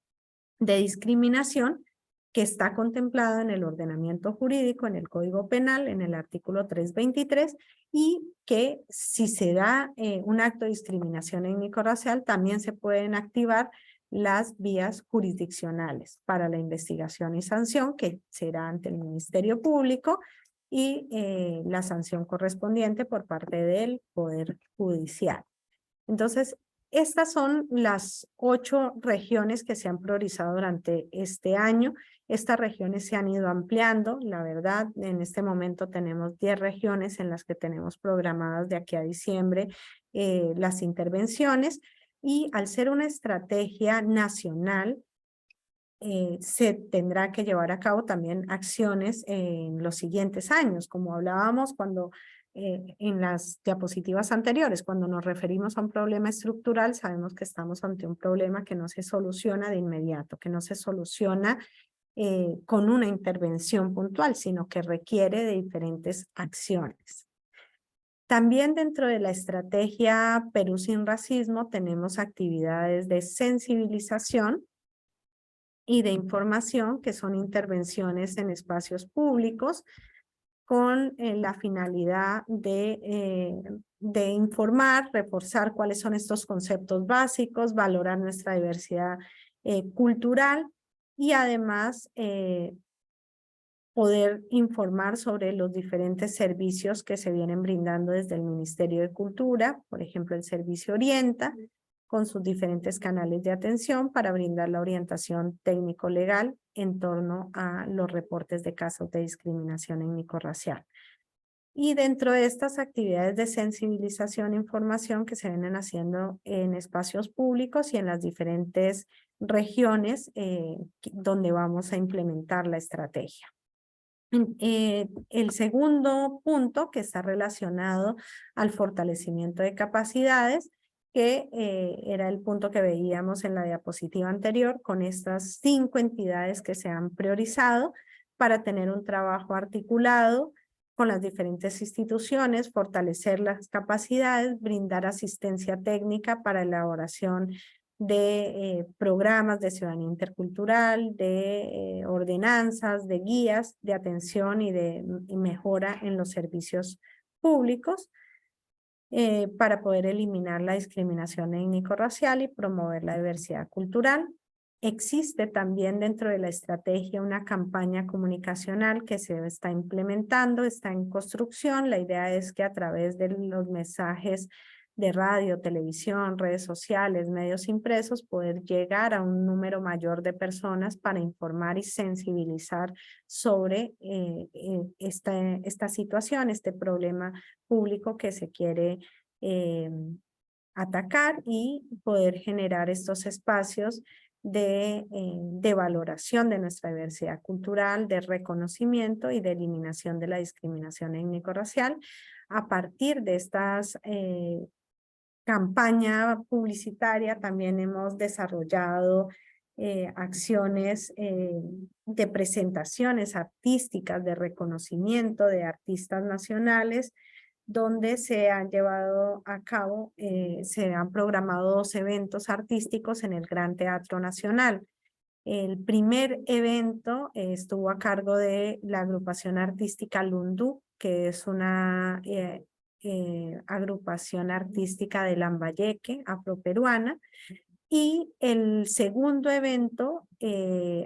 de discriminación que está contemplado en el ordenamiento jurídico, en el Código Penal, en el artículo 323, y que si se da un acto de discriminación étnico-racial, también se pueden activar las vías jurisdiccionales para la investigación y sanción, que será ante el Ministerio Público, y la sanción correspondiente por parte del Poder Judicial. Entonces, estas son las 8 regiones que se han priorizado durante este año. Estas regiones se han ido ampliando, la verdad, en este momento tenemos 10 regiones en las que tenemos programadas de aquí a diciembre las intervenciones, y al ser una estrategia nacional, se tendrá que llevar a cabo también acciones en los siguientes años. Como hablábamos, cuando en las diapositivas anteriores, cuando nos referimos a un problema estructural, sabemos que estamos ante un problema que no se soluciona de inmediato, que no se soluciona con una intervención puntual, sino que requiere de diferentes acciones. También dentro de la estrategia Perú sin Racismo tenemos actividades de sensibilización y de información, que son intervenciones en espacios públicos con la finalidad de informar, reforzar cuáles son estos conceptos básicos, valorar nuestra diversidad cultural y además poder informar sobre los diferentes servicios que se vienen brindando desde el Ministerio de Cultura, por ejemplo, el Servicio Orienta, con sus diferentes canales de atención para brindar la orientación técnico-legal en torno a los reportes de casos de discriminación étnico-racial. Y dentro de estas actividades de sensibilización e información que se vienen haciendo en espacios públicos y en las diferentes regiones donde vamos a implementar la estrategia. El segundo punto que está relacionado al fortalecimiento de capacidades, que era el punto que veíamos en la diapositiva anterior, con estas 5 entidades que se han priorizado para tener un trabajo articulado con las diferentes instituciones, fortalecer las capacidades, brindar asistencia técnica para elaboración de programas de ciudadanía intercultural, de ordenanzas, de guías de atención y de mejora en los servicios públicos para poder eliminar la discriminación étnico-racial y promover la diversidad cultural. Existe también dentro de la estrategia una campaña comunicacional que se está implementando, está en construcción. La idea es que a través de los mensajes de radio, televisión, redes sociales, medios impresos, poder llegar a un número mayor de personas para informar y sensibilizar sobre esta situación, este problema público que se quiere atacar y poder generar estos espacios de valoración de nuestra diversidad cultural, de reconocimiento y de eliminación de la discriminación étnico-racial a partir de estas campaña publicitaria. También hemos desarrollado acciones de presentaciones artísticas, de reconocimiento de artistas nacionales, donde se han llevado a cabo, se han programado 2 eventos artísticos en el Gran Teatro Nacional. El primer evento estuvo a cargo de la agrupación artística Lundú, que es una agrupación artística de Lambayeque, afroperuana, y el segundo evento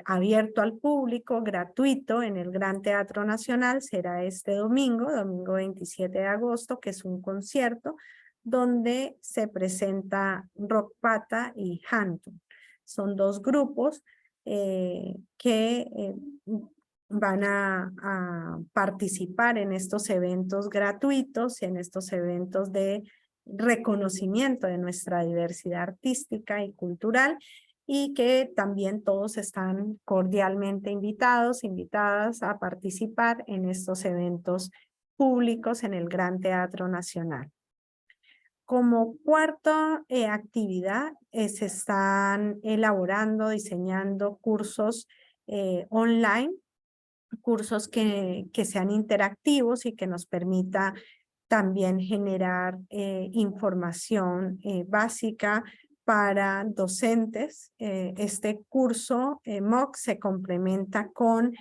abierto al público, gratuito, en el Gran Teatro Nacional, será este domingo 27 de agosto, que es un concierto donde se presenta Rock Pata y Hanton. Son 2 grupos que van a participar en estos eventos gratuitos y en estos eventos de reconocimiento de nuestra diversidad artística y cultural, y que también todos están cordialmente invitadas a participar en estos eventos públicos en el Gran Teatro Nacional. Como cuarta actividad, se están elaborando, diseñando cursos online, cursos que sean interactivos y que nos permita también generar información básica para docentes. Este curso MOOC se complementa con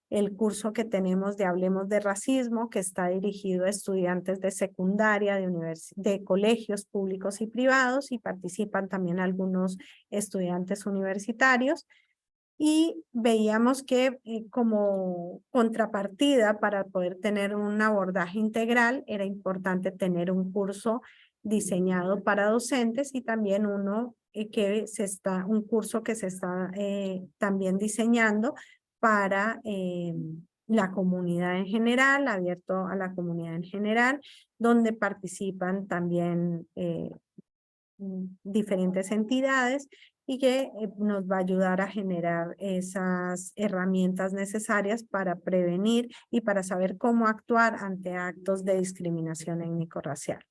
el curso que tenemos de Hablemos de Racismo, que está dirigido a estudiantes de secundaria, de colegios públicos y privados, y participan también algunos estudiantes universitarios. Y veíamos que como contrapartida para poder tener un abordaje integral era importante tener un curso diseñado para docentes y también un curso que se está también diseñando para la comunidad en general, abierto a la comunidad en general, donde participan también diferentes entidades y que nos va a ayudar a generar esas herramientas necesarias para prevenir y para saber cómo actuar ante actos de discriminación étnico-racial.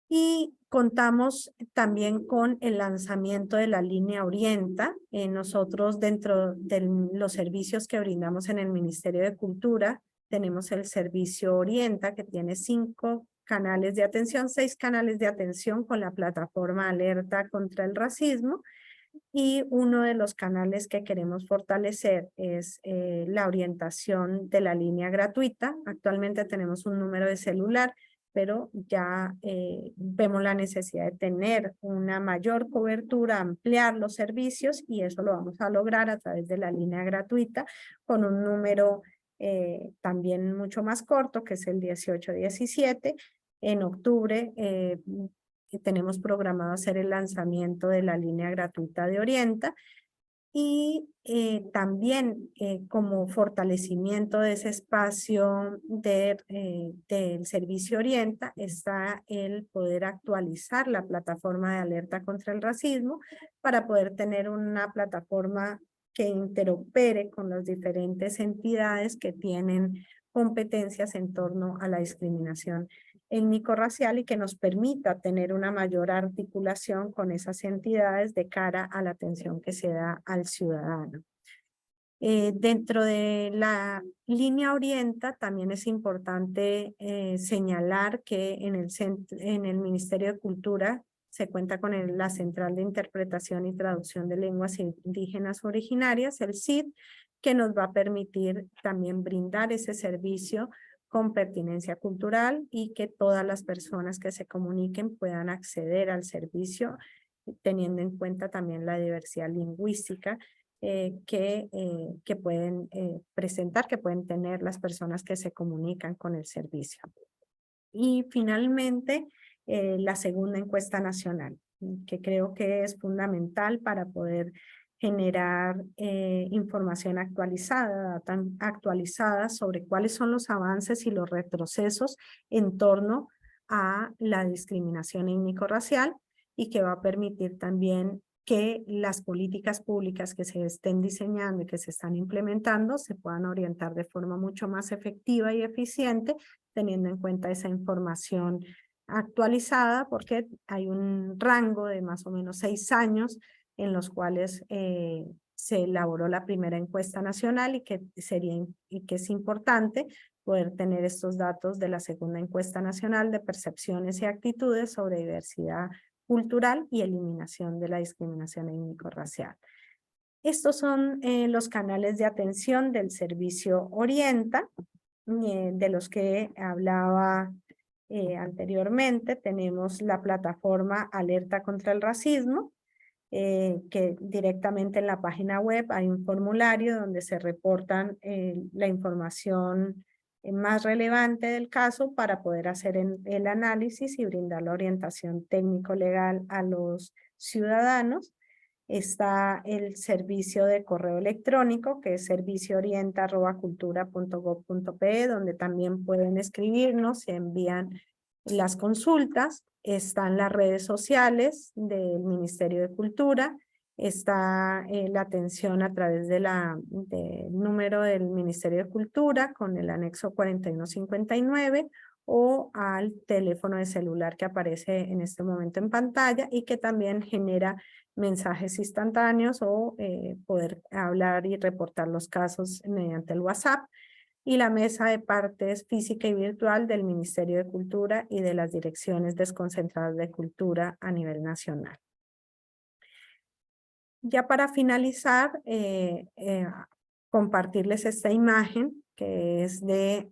Y contamos también con el lanzamiento de la línea Orienta. Nosotros dentro de los servicios que brindamos en el Ministerio de Cultura, tenemos el servicio Orienta, que tiene 5 canales de atención, 6 canales de atención con la plataforma Alerta contra el Racismo. Y uno de los canales que queremos fortalecer es la orientación de la línea gratuita. Actualmente tenemos un número de celular, pero ya vemos la necesidad de tener una mayor cobertura, ampliar los servicios, y eso lo vamos a lograr a través de la línea gratuita con un número también mucho más corto, que es el 1817. En octubre tenemos programado hacer el lanzamiento de la línea gratuita de Orienta, y también como fortalecimiento de ese espacio del servicio Orienta está el poder actualizar la plataforma de alerta contra el racismo para poder tener una plataforma que interopere con las diferentes entidades que tienen competencias en torno a la discriminación étnico-racial y que nos permita tener una mayor articulación con esas entidades de cara a la atención que se da al ciudadano. Dentro de la línea Orienta también es importante señalar que en el Ministerio de Cultura se cuenta con la Central de Interpretación y Traducción de Lenguas Indígenas Originarias, el CID, que nos va a permitir también brindar ese servicio con pertinencia cultural y que todas las personas que se comuniquen puedan acceder al servicio, teniendo en cuenta también la diversidad lingüística que pueden presentar, que pueden tener las personas que se comunican con el servicio. Y finalmente, la segunda encuesta nacional, que creo que es fundamental para poder generar información actualizada, tan actualizada sobre cuáles son los avances y los retrocesos en torno a la discriminación étnico-racial, y que va a permitir también que las políticas públicas que se estén diseñando y que se están implementando se puedan orientar de forma mucho más efectiva y eficiente, teniendo en cuenta esa información actualizada, porque hay un rango de más o menos 6 años en los cuales se elaboró la primera encuesta nacional, y que es importante poder tener estos datos de la segunda encuesta nacional de percepciones y actitudes sobre diversidad cultural y eliminación de la discriminación étnico-racial. Estos son los canales de atención del servicio Orienta, de los que hablaba anteriormente. Tenemos la plataforma Alerta contra el Racismo, que directamente en la página web hay un formulario donde se reportan la información más relevante del caso para poder hacer el análisis y brindar la orientación técnico-legal a los ciudadanos. Está el servicio de correo electrónico, que es servicioorienta@cultura.gov.pe, donde también pueden escribirnos y envían las consultas. Están las redes sociales del Ministerio de Cultura, está la atención a través del número del Ministerio de Cultura con el anexo 4159 o al teléfono de celular que aparece en este momento en pantalla, y que también genera mensajes instantáneos o poder hablar y reportar los casos mediante el WhatsApp. Y la mesa de partes física y virtual del Ministerio de Cultura y de las direcciones desconcentradas de cultura a nivel nacional. Ya para finalizar, compartirles esta imagen que es de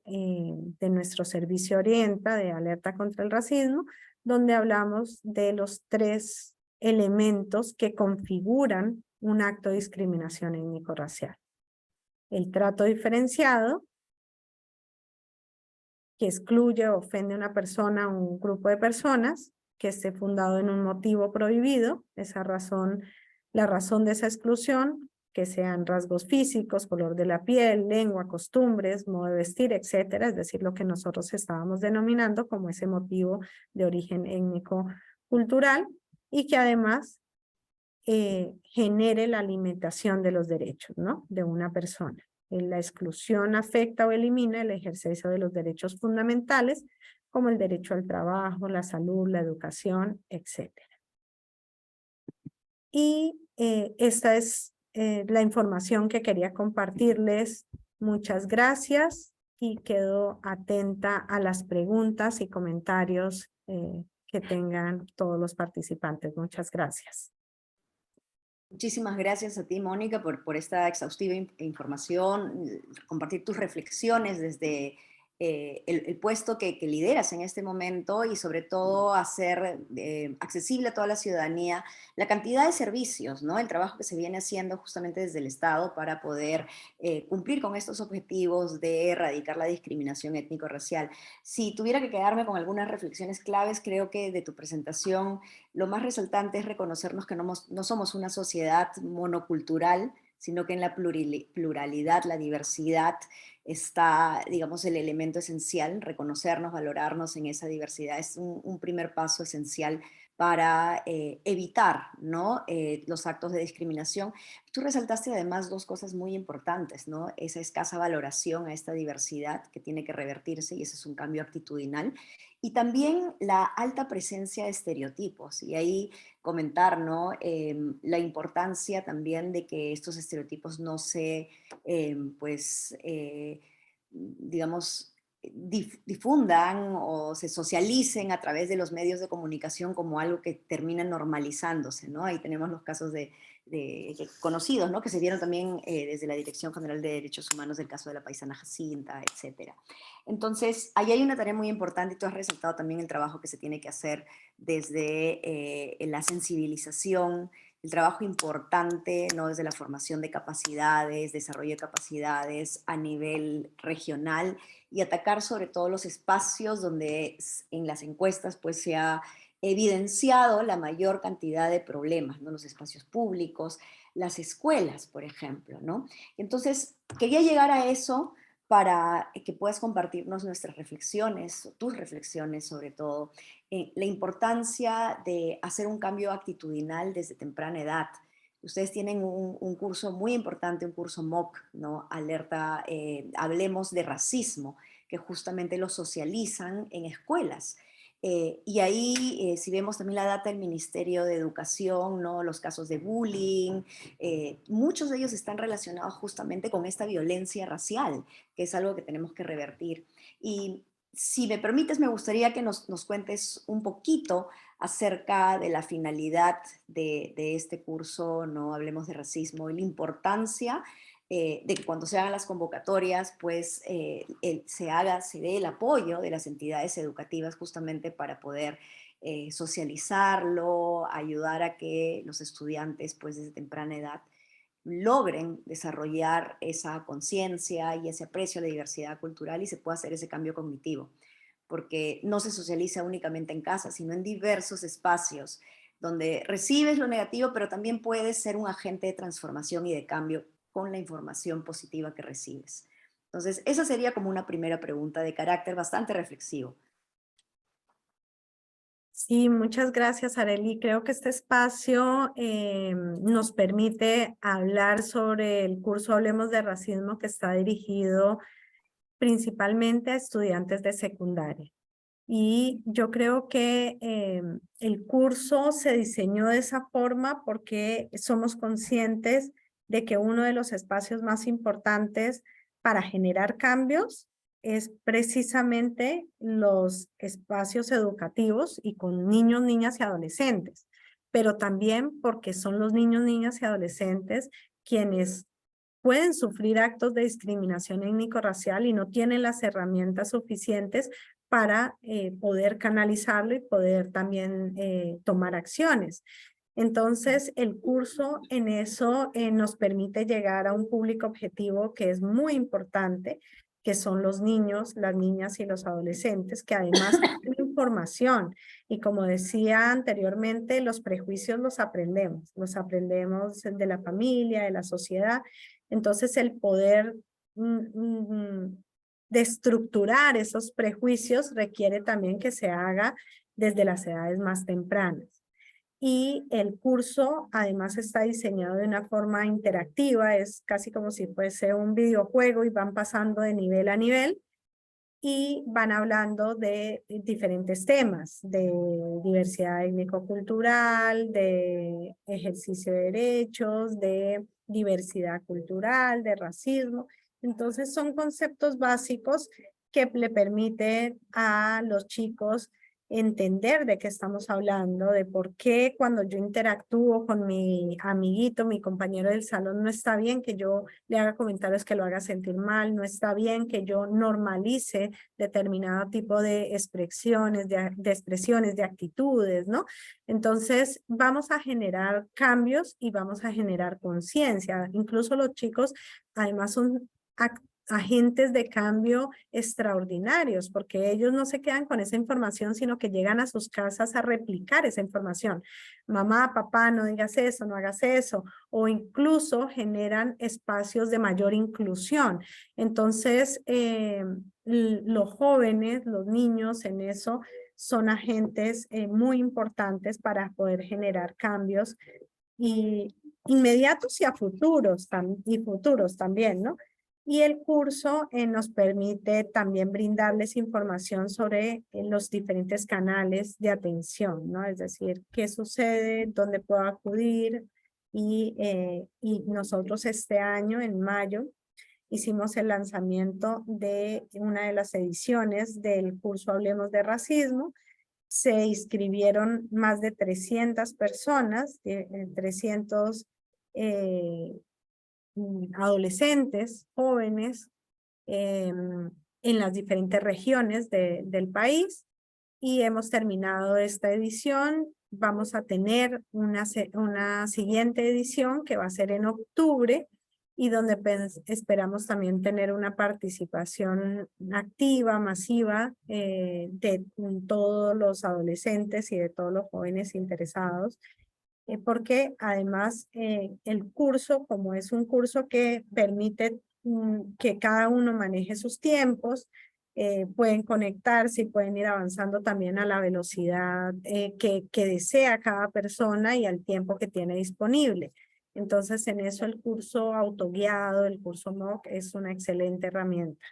nuestro servicio Orienta de alerta contra el racismo, donde hablamos de los 3 elementos que configuran un acto de discriminación étnico-racial. El trato diferenciado, que excluye o ofende a una persona o un grupo de personas, que esté fundado en un motivo prohibido, la razón de esa exclusión, que sean rasgos físicos, color de la piel, lengua, costumbres, modo de vestir, etcétera, es decir, lo que nosotros estábamos denominando como ese motivo de origen étnico-cultural, y que además genere la limitación de los derechos, ¿no?, de una persona. La exclusión afecta o elimina el ejercicio de los derechos fundamentales, como el derecho al trabajo, la salud, la educación, etc. Y esta es la información que quería compartirles. Muchas gracias y quedo atenta a las preguntas y comentarios que tengan todos los participantes. Muchas gracias. Muchísimas gracias a ti, Mónica, por esta exhaustiva información, compartir tus reflexiones desde el puesto que lideras en este momento y sobre todo hacer accesible a toda la ciudadanía la cantidad de servicios, ¿no? El trabajo que se viene haciendo justamente desde el Estado para poder cumplir con estos objetivos de erradicar la discriminación étnico-racial. Si tuviera que quedarme con algunas reflexiones claves, creo que de tu presentación lo más resaltante es reconocernos que no somos una sociedad monocultural, sino que en la pluralidad, la diversidad, está, digamos, el elemento esencial. Reconocernos, valorarnos en esa diversidad es un primer paso esencial para evitar, ¿no?, los actos de discriminación. Tú resaltaste además dos cosas muy importantes, ¿no? Esa escasa valoración a esta diversidad que tiene que revertirse, y ese es un cambio actitudinal, y también la alta presencia de estereotipos, y ahí comentar, ¿no?, la importancia también de que estos estereotipos no se, digamos, difundan o se socialicen a través de los medios de comunicación como algo que termina normalizándose, ¿no? Ahí tenemos los casos conocidos, ¿no?, que se vieron también desde la Dirección General de Derechos Humanos, del caso de la paisana Jacinta, etcétera. Entonces, ahí hay una tarea muy importante, y tú has resaltado también el trabajo que se tiene que hacer desde la sensibilización, el trabajo importante, ¿no?, desde la formación de capacidades, desarrollo de capacidades a nivel regional, y atacar sobre todo los espacios donde en las encuestas pues se ha evidenciado la mayor cantidad de problemas, ¿no?, los espacios públicos, las escuelas, por ejemplo, ¿no? Entonces, quería llegar a eso para que puedas compartirnos nuestras reflexiones, tus reflexiones sobre todo, la importancia de hacer un cambio actitudinal desde temprana edad. Ustedes tienen un curso muy importante, un curso MOOC, ¿no?, Alerta, Hablemos de Racismo, que justamente lo socializan en escuelas. Y ahí, si vemos también la data del Ministerio de Educación, ¿no?, los casos de bullying, muchos de ellos están relacionados justamente con esta violencia racial, que es algo que tenemos que revertir. Y si me permites, me gustaría que nos cuentes un poquito acerca de la finalidad de este curso, ¿no?, Hablemos de Racismo, y la importancia de que cuando se hagan las convocatorias, pues se dé el apoyo de las entidades educativas justamente para poder socializarlo, ayudar a que los estudiantes, pues desde temprana edad, logren desarrollar esa conciencia y ese aprecio a la diversidad cultural, y se pueda hacer ese cambio cognitivo, porque no se socializa únicamente en casa, sino en diversos espacios donde recibes lo negativo, pero también puedes ser un agente de transformación y de cambio con la información positiva que recibes. Entonces, esa sería como una primera pregunta de carácter bastante reflexivo. Sí, muchas gracias, Arely. Creo que este espacio nos permite hablar sobre el curso Hablemos de Racismo, que está dirigido principalmente a estudiantes de secundaria. Y yo creo que el curso se diseñó de esa forma porque somos conscientes de que uno de los espacios más importantes para generar cambios es precisamente los espacios educativos y con niños, niñas y adolescentes, pero también porque son los niños, niñas y adolescentes quienes pueden sufrir actos de discriminación étnico-racial y no tienen las herramientas suficientes para poder canalizarlo y poder también tomar acciones. Entonces, el curso en eso nos permite llegar a un público objetivo que es muy importante, que son los niños, las niñas y los adolescentes, que además tienen información. Y como decía anteriormente, los prejuicios los aprendemos de la familia, de la sociedad. Entonces, el poder de estructurar esos prejuicios requiere también que se haga desde las edades más tempranas. Y el curso además está diseñado de una forma interactiva, es casi como si fuese un videojuego y van pasando de nivel a nivel y van hablando de diferentes temas, de diversidad étnico-cultural, de ejercicio de derechos, de diversidad cultural, de racismo. Entonces son conceptos básicos que le permiten a los chicos entender de qué estamos hablando, de por qué cuando yo interactúo con mi amiguito, mi compañero del salón, no está bien que yo le haga comentarios que lo haga sentir mal, no está bien que yo normalice determinado tipo de expresiones, de actitudes, ¿no? Entonces vamos a generar cambios y vamos a generar conciencia. Incluso los chicos además son agentes de cambio extraordinarios, porque ellos no se quedan con esa información, sino que llegan a sus casas a replicar esa información. Mamá, papá, no digas eso, no hagas eso, o incluso generan espacios de mayor inclusión. Entonces, los jóvenes, los niños en eso, son agentes muy importantes para poder generar cambios y inmediatos y a futuros, futuros también, ¿no? Y el curso nos permite también brindarles información sobre los diferentes canales de atención, ¿no? Es decir, qué sucede, dónde puedo acudir. Y nosotros este año, en mayo, hicimos el lanzamiento de una de las ediciones del curso Hablemos de Racismo. Se inscribieron más de 300 personas, 300 adolescentes, jóvenes, en las diferentes regiones del país, y hemos terminado esta edición. Vamos a tener una siguiente edición que va a ser en octubre y donde esperamos también tener una participación activa, masiva de todos los adolescentes y de todos los jóvenes interesados. Porque además el curso, como es un curso que permite que cada uno maneje sus tiempos, pueden conectarse y pueden ir avanzando también a la velocidad que desea cada persona y al tiempo que tiene disponible. Entonces, en eso el curso autoguiado, el curso MOOC es una excelente herramienta.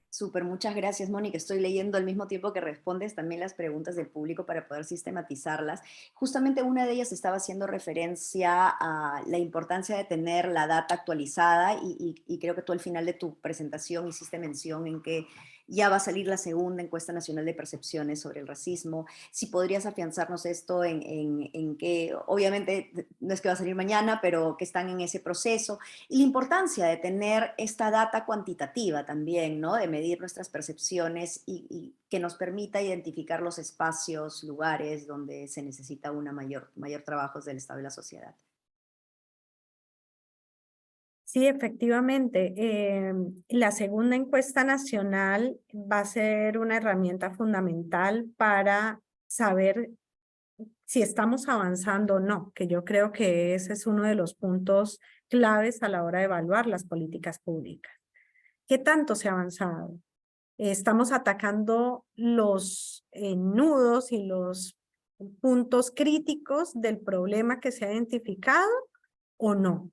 Súper, muchas gracias, Mónica. Estoy leyendo al mismo tiempo que respondes también las preguntas del público para poder sistematizarlas. Justamente una de ellas estaba haciendo referencia a la importancia de tener la data actualizada y creo que tú al final de tu presentación hiciste mención en que ya va a salir la segunda encuesta nacional de percepciones sobre el racismo. Si podrías afianzarnos esto en que, obviamente, no es que va a salir mañana, pero que están en ese proceso. Y la importancia de tener esta data cuantitativa también, ¿no? De medir nuestras percepciones y que nos permita identificar los espacios, lugares donde se necesita una mayor trabajo del Estado y la sociedad. Sí, efectivamente. La segunda encuesta nacional va a ser una herramienta fundamental para saber si estamos avanzando o no, que yo creo que ese es uno de los puntos claves a la hora de evaluar las políticas públicas. ¿Qué tanto se ha avanzado? ¿Estamos atacando los nudos y los puntos críticos del problema que se ha identificado o no?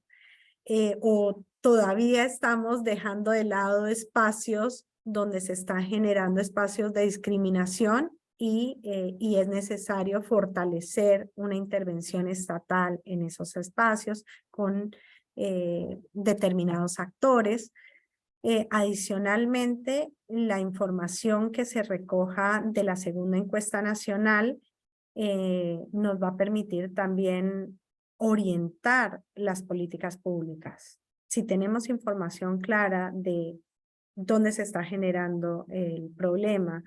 ¿O todavía estamos dejando de lado espacios donde se están generando espacios de discriminación y es necesario fortalecer una intervención estatal en esos espacios con determinados actores? Adicionalmente, la información que se recoja de la segunda encuesta nacional nos va a permitir también orientar las políticas públicas. Si tenemos información clara de dónde se está generando el problema,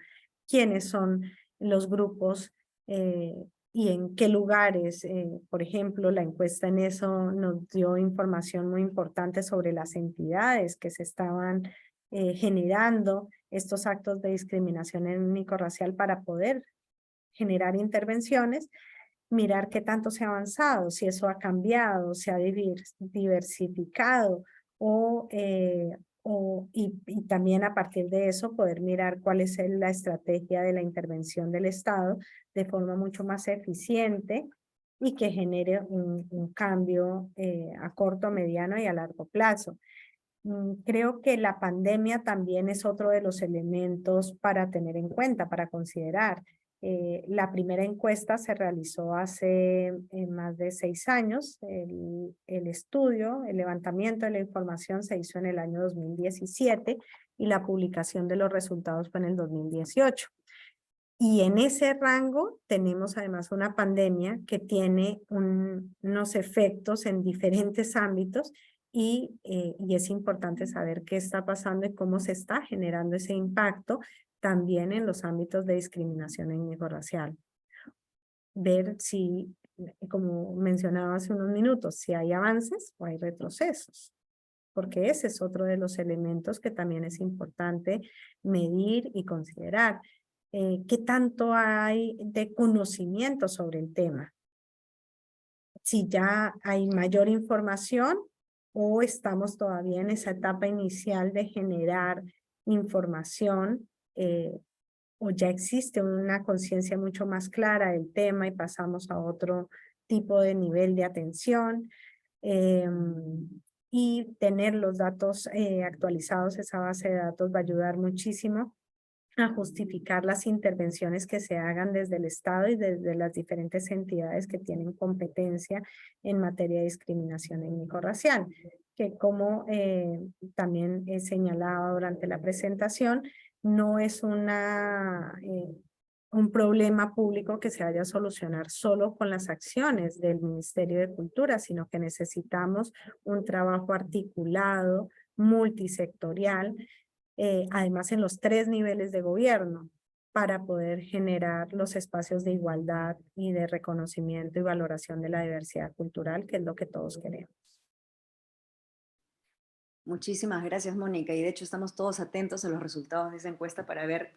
quiénes son los grupos y en qué lugares. Por ejemplo, la encuesta en eso nos dio información muy importante sobre las entidades que se estaban generando estos actos de discriminación étnico-racial para poder generar intervenciones, mirar qué tanto se ha avanzado, si eso ha cambiado, se ha diversificado o y también a partir de eso poder mirar cuál es la estrategia de la intervención del Estado de forma mucho más eficiente y que genere un cambio a corto, mediano y a largo plazo. Creo que la pandemia también es otro de los elementos para tener en cuenta, para considerar. La primera encuesta se realizó hace más de 6 años. El estudio, el levantamiento de la información se hizo en el año 2017 y la publicación de los resultados fue en el 2018. Y en ese rango tenemos además una pandemia que tiene unos efectos en diferentes ámbitos y es importante saber qué está pasando y cómo se está generando ese impacto también en los ámbitos de discriminación étnico-racial. Ver si, como mencionaba hace unos minutos, si hay avances o hay retrocesos, porque ese es otro de los elementos que también es importante medir y considerar. ¿Qué tanto hay de conocimiento sobre el tema? Si ya hay mayor información o estamos todavía en esa etapa inicial de generar información o ya existe una conciencia mucho más clara del tema y pasamos a otro tipo de nivel de atención. Y tener los datos actualizados, esa base de datos va a ayudar muchísimo a justificar las intervenciones que se hagan desde el Estado y desde las diferentes entidades que tienen competencia en materia de discriminación étnico-racial, que como también he señalado durante la presentación, no es un problema público que se vaya a solucionar solo con las acciones del Ministerio de Cultura, sino que necesitamos un trabajo articulado, multisectorial, además en los 3 niveles de gobierno, para poder generar los espacios de igualdad y de reconocimiento y valoración de la diversidad cultural, que es lo que todos queremos. Muchísimas gracias, Mónica. Y de hecho estamos todos atentos a los resultados de esa encuesta para ver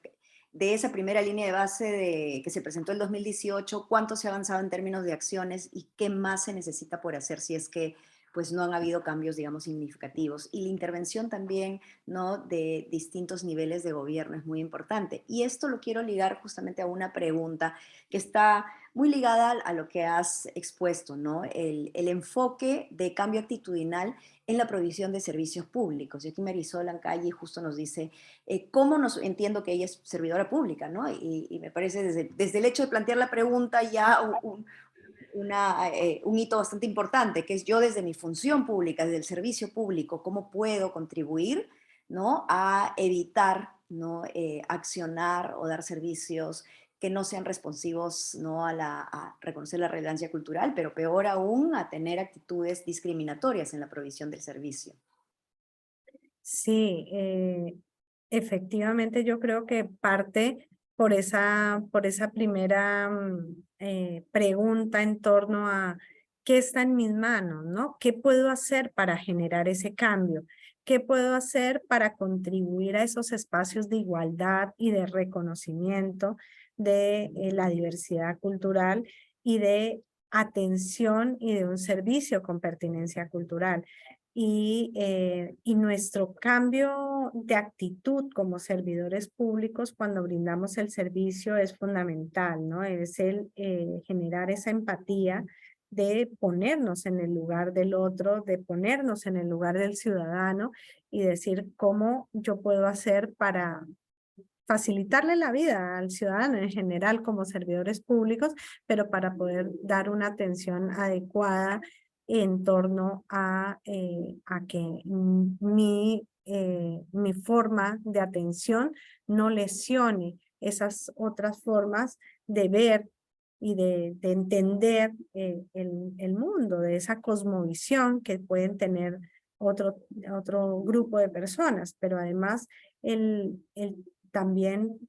de esa primera línea de base que se presentó en 2018, cuánto se ha avanzado en términos de acciones y qué más se necesita por hacer si es que pues no han habido cambios, digamos, significativos. Y la intervención también, ¿no?, de distintos niveles de gobierno es muy importante. Y esto lo quiero ligar justamente a una pregunta que está muy ligada a lo que has expuesto, ¿no? El enfoque de cambio actitudinal en la provisión de servicios públicos. Y aquí Marisol Ancalle justo nos dice, entiendo que ella es servidora pública, ¿no? Y me parece desde el hecho de plantear la pregunta ya un hito bastante importante, que es yo desde mi función pública, desde el servicio público, cómo puedo contribuir, ¿no?, a evitar, ¿no?, accionar o dar servicios que no sean responsivos, ¿no?, a reconocer la relevancia cultural, pero peor aún, a tener actitudes discriminatorias en la provisión del servicio. Sí, efectivamente yo creo que parte por esa primera pregunta en torno a qué está en mis manos, ¿no? ¿Qué puedo hacer para generar ese cambio? ¿Qué puedo hacer para contribuir a esos espacios de igualdad y de reconocimiento de la diversidad cultural y de atención y de un servicio con pertinencia cultural? Y nuestro cambio de actitud como servidores públicos cuando brindamos el servicio es fundamental, ¿no? Es el generar esa empatía de ponernos en el lugar del otro, de ponernos en el lugar del ciudadano y decir cómo yo puedo hacer para facilitarle la vida al ciudadano en general como servidores públicos, pero para poder dar una atención adecuada en torno a que mi forma de atención no lesione esas otras formas de ver y de entender el mundo, de esa cosmovisión que pueden tener otro grupo de personas, pero además también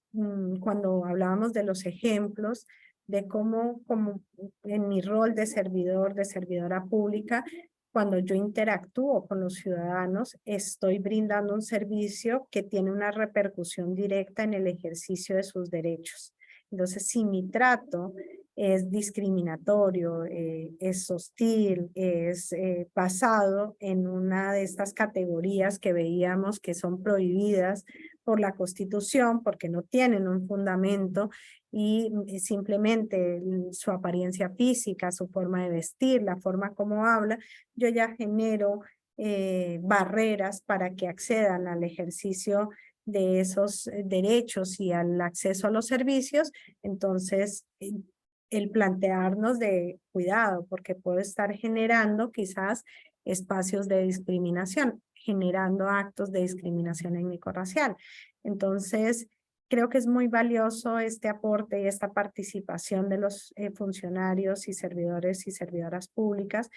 cuando hablábamos de los ejemplos, de cómo en mi rol de servidor, de servidora pública, cuando yo interactúo con los ciudadanos, estoy brindando un servicio que tiene una repercusión directa en el ejercicio de sus derechos. Entonces, si mi trato es discriminatorio, es hostil, es basado en una de estas categorías que veíamos que son prohibidas por la Constitución porque no tienen un fundamento y simplemente su apariencia física, su forma de vestir, la forma como habla, yo ya genero barreras para que accedan al ejercicio de esos derechos y al acceso a los servicios. Entonces, el plantearnos de cuidado, porque puedo estar generando quizás espacios de discriminación, generando actos de discriminación étnico-racial. Entonces, creo que es muy valioso este aporte y esta participación de los funcionarios y servidores y servidoras públicas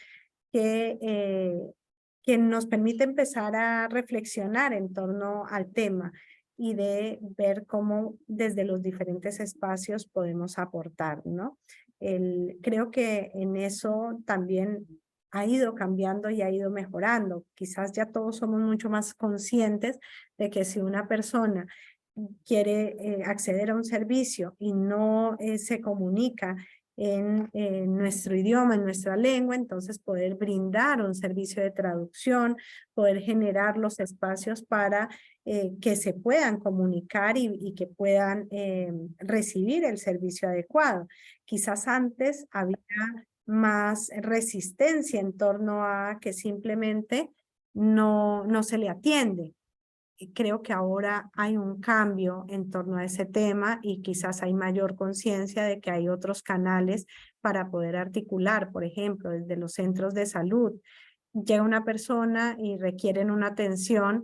que nos permite empezar a reflexionar en torno al tema y de ver cómo desde los diferentes espacios podemos aportar, ¿no? Creo que en eso también ha ido cambiando y ha ido mejorando. Quizás ya todos somos mucho más conscientes de que si una persona quiere acceder a un servicio y no se comunica en nuestro idioma, en nuestra lengua, entonces poder brindar un servicio de traducción, poder generar los espacios para que se puedan comunicar y que puedan recibir el servicio adecuado. Quizás antes había más resistencia en torno a que simplemente no se le atiende. Creo que ahora hay un cambio en torno a ese tema y quizás hay mayor conciencia de que hay otros canales para poder articular, por ejemplo, desde los centros de salud. Llega una persona y requieren una atención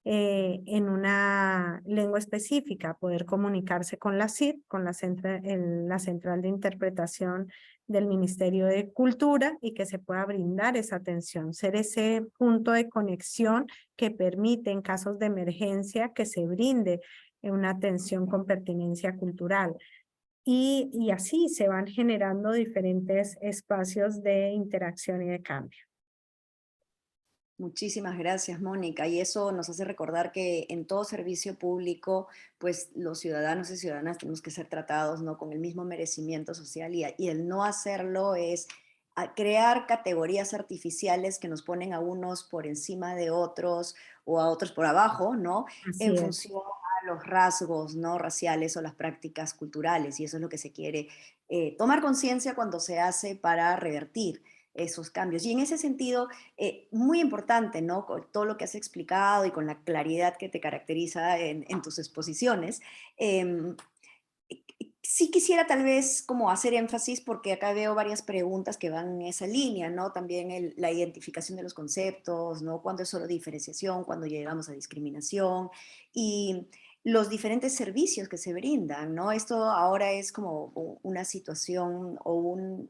en una lengua específica, poder comunicarse con la CID, con la Central de Interpretación del Ministerio de Cultura, y que se pueda brindar esa atención, ser ese punto de conexión que permite en casos de emergencia que se brinde una atención con pertinencia cultural. Y así se van generando diferentes espacios de interacción y de cambio. Muchísimas gracias, Mónica. Y eso nos hace recordar que en todo servicio público, pues los ciudadanos y ciudadanas tenemos que ser tratados, ¿no?, con el mismo merecimiento social, y el no hacerlo es crear categorías artificiales que nos ponen a unos por encima de otros o a otros por abajo, ¿no?, Así en es. función a los rasgos, ¿no?, raciales o las prácticas culturales. Y eso es lo que se quiere tomar conciencia cuando se hace para revertir esos cambios. Y en ese sentido, muy importante, ¿no?, con todo lo que has explicado y con la claridad que te caracteriza en tus exposiciones, sí quisiera tal vez como hacer énfasis, porque acá veo varias preguntas que van en esa línea, ¿no? También la identificación de los conceptos, ¿no? Cuándo es solo diferenciación, cuándo llegamos a discriminación, y los diferentes servicios que se brindan, ¿no? Esto ahora es como una situación o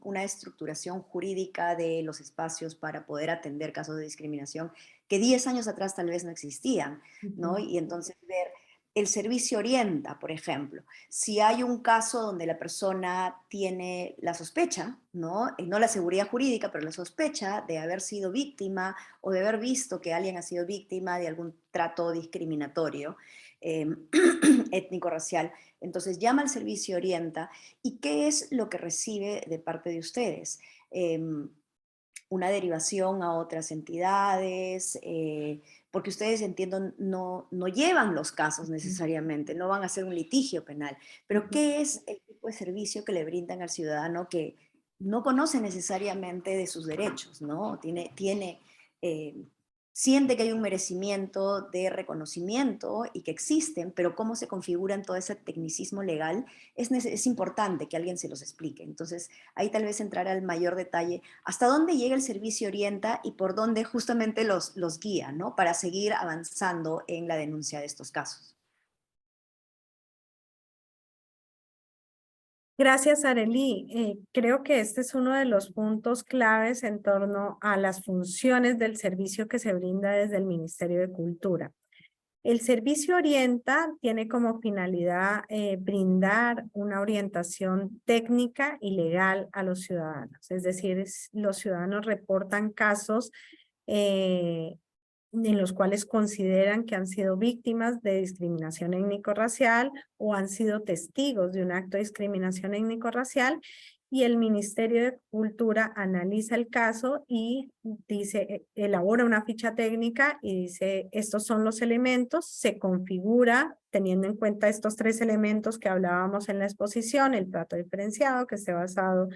una estructuración jurídica de los espacios para poder atender casos de discriminación que 10 años atrás tal vez no existían, ¿no? Y entonces ver el servicio orienta, por ejemplo, si hay un caso donde la persona tiene la sospecha, ¿no?, no la seguridad jurídica, pero la sospecha de haber sido víctima o de haber visto que alguien ha sido víctima de algún trato discriminatorio étnico-racial, entonces llama al servicio orienta. ¿Y qué es lo que recibe de parte de ustedes? Una derivación a otras entidades, porque ustedes, entiendo, no llevan los casos necesariamente, no van a hacer un litigio penal, pero ¿qué es el tipo de servicio que le brindan al ciudadano que no conoce necesariamente de sus derechos, ¿no? Siente que hay un merecimiento de reconocimiento y que existen, pero cómo se configura en todo ese tecnicismo legal es importante que alguien se los explique. Entonces, ahí tal vez entrar al mayor detalle, hasta dónde llega el servicio orienta y por dónde justamente los guía, ¿no?, para seguir avanzando en la denuncia de estos casos. Gracias, Arely. Creo que este es uno de los puntos claves en torno a las funciones del servicio que se brinda desde el Ministerio de Cultura. El servicio orienta tiene como finalidad brindar una orientación técnica y legal a los ciudadanos. Es decir, los ciudadanos reportan casos en los cuales consideran que han sido víctimas de discriminación étnico-racial o han sido testigos de un acto de discriminación étnico-racial, y el Ministerio de Cultura analiza el caso y dice, elabora una ficha técnica y dice, estos son los elementos, se configura teniendo en cuenta estos 3 elementos que hablábamos en la exposición, el plato diferenciado que esté basado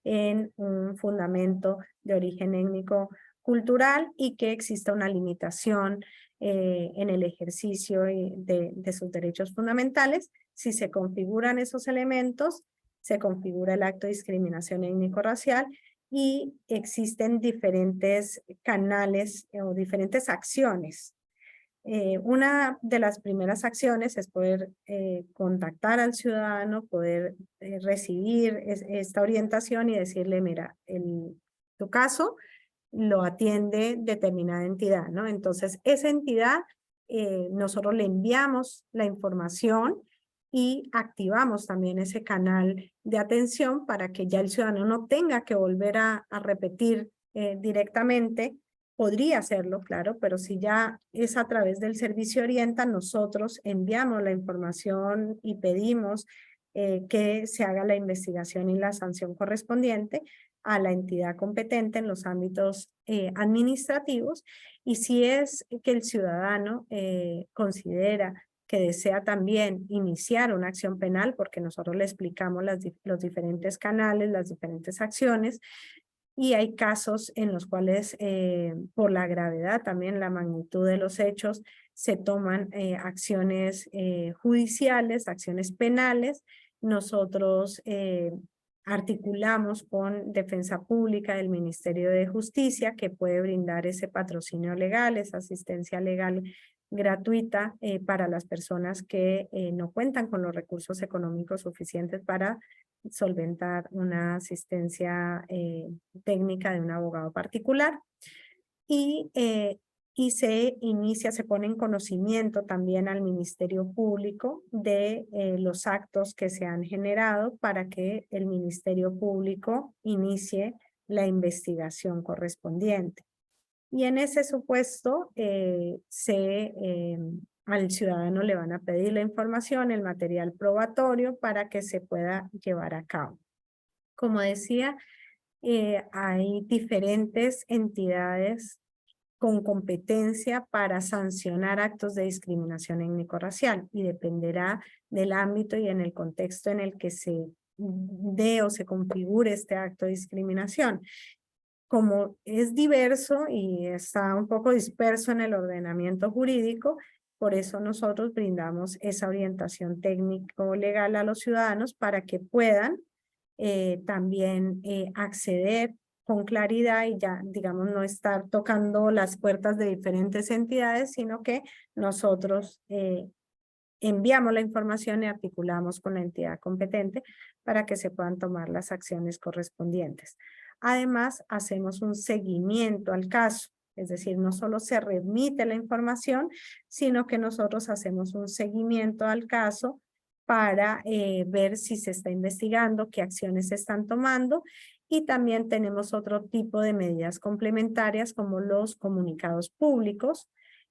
en un fundamento de origen étnico cultural y que exista una limitación en el ejercicio de sus derechos fundamentales. Si se configuran esos elementos, se configura el acto de discriminación étnico-racial y existen diferentes canales o diferentes acciones. Una de las primeras acciones es poder contactar al ciudadano, poder recibir esta orientación y decirle, mira, tu caso lo atiende determinada entidad, ¿no? Entonces, esa entidad, nosotros le enviamos la información y activamos también ese canal de atención para que ya el ciudadano no tenga que volver a repetir directamente. Podría hacerlo, claro, pero si ya es a través del servicio Orienta, nosotros enviamos la información y pedimos que se haga la investigación y la sanción correspondiente a la entidad competente en los ámbitos administrativos, y si es que el ciudadano considera que desea también iniciar una acción penal, porque nosotros le explicamos los diferentes canales, las diferentes acciones, y hay casos en los cuales por la gravedad, también la magnitud de los hechos, se toman acciones judiciales, acciones penales. Nosotros articulamos con Defensa Pública del Ministerio de Justicia, que puede brindar ese patrocinio legal, esa asistencia legal gratuita para las personas que no cuentan con los recursos económicos suficientes para solventar una asistencia técnica de un abogado particular. Y se pone en conocimiento también al Ministerio Público de los actos que se han generado para que el Ministerio Público inicie la investigación correspondiente. Y en ese supuesto al ciudadano le van a pedir la información, el material probatorio para que se pueda llevar a cabo. Como decía, hay diferentes entidades con competencia para sancionar actos de discriminación étnico-racial y dependerá del ámbito y en el contexto en el que se dé o se configure este acto de discriminación. Como es diverso y está un poco disperso en el ordenamiento jurídico, por eso nosotros brindamos esa orientación técnico-legal a los ciudadanos para que puedan también acceder con claridad y ya, digamos, no estar tocando las puertas de diferentes entidades, sino que nosotros enviamos la información y articulamos con la entidad competente para que se puedan tomar las acciones correspondientes. Además, hacemos un seguimiento al caso, es decir, no solo se remite la información, sino que nosotros hacemos un seguimiento al caso para ver si se está investigando, qué acciones se están tomando, y también tenemos otro tipo de medidas complementarias como los comunicados públicos,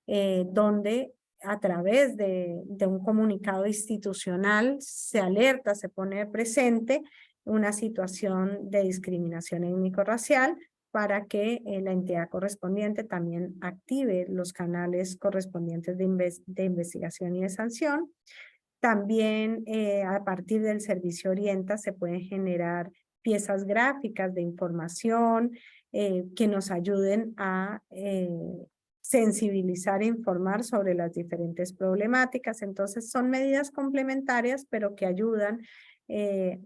donde a través de un comunicado institucional se alerta, se pone presente una situación de discriminación étnico-racial para que la entidad correspondiente también active los canales correspondientes de investigación y de sanción. También a partir del servicio Orienta se pueden generar piezas gráficas de información que nos ayuden a sensibilizar e informar sobre las diferentes problemáticas. Entonces son medidas complementarias, pero que ayudan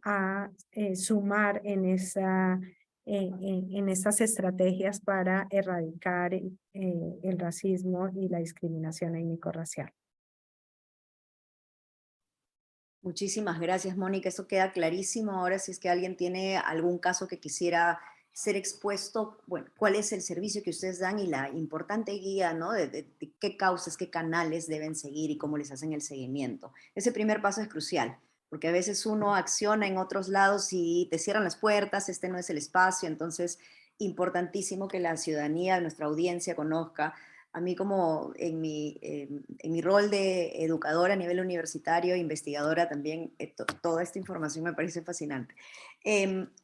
a sumar en estas estrategias para erradicar el racismo y la discriminación étnico-racial. Muchísimas gracias, Mónica. Eso queda clarísimo. Ahora, si es que alguien tiene algún caso que quisiera ser expuesto, bueno, cuál es el servicio que ustedes dan y la importante guía, ¿no? De qué causas, qué canales deben seguir y cómo les hacen el seguimiento. Ese primer paso es crucial, porque a veces uno acciona en otros lados y te cierran las puertas, este no es el espacio, entonces importantísimo que la ciudadanía, nuestra audiencia conozca. A mí como en mi rol de educadora a nivel universitario, investigadora también, toda esta información me parece fascinante.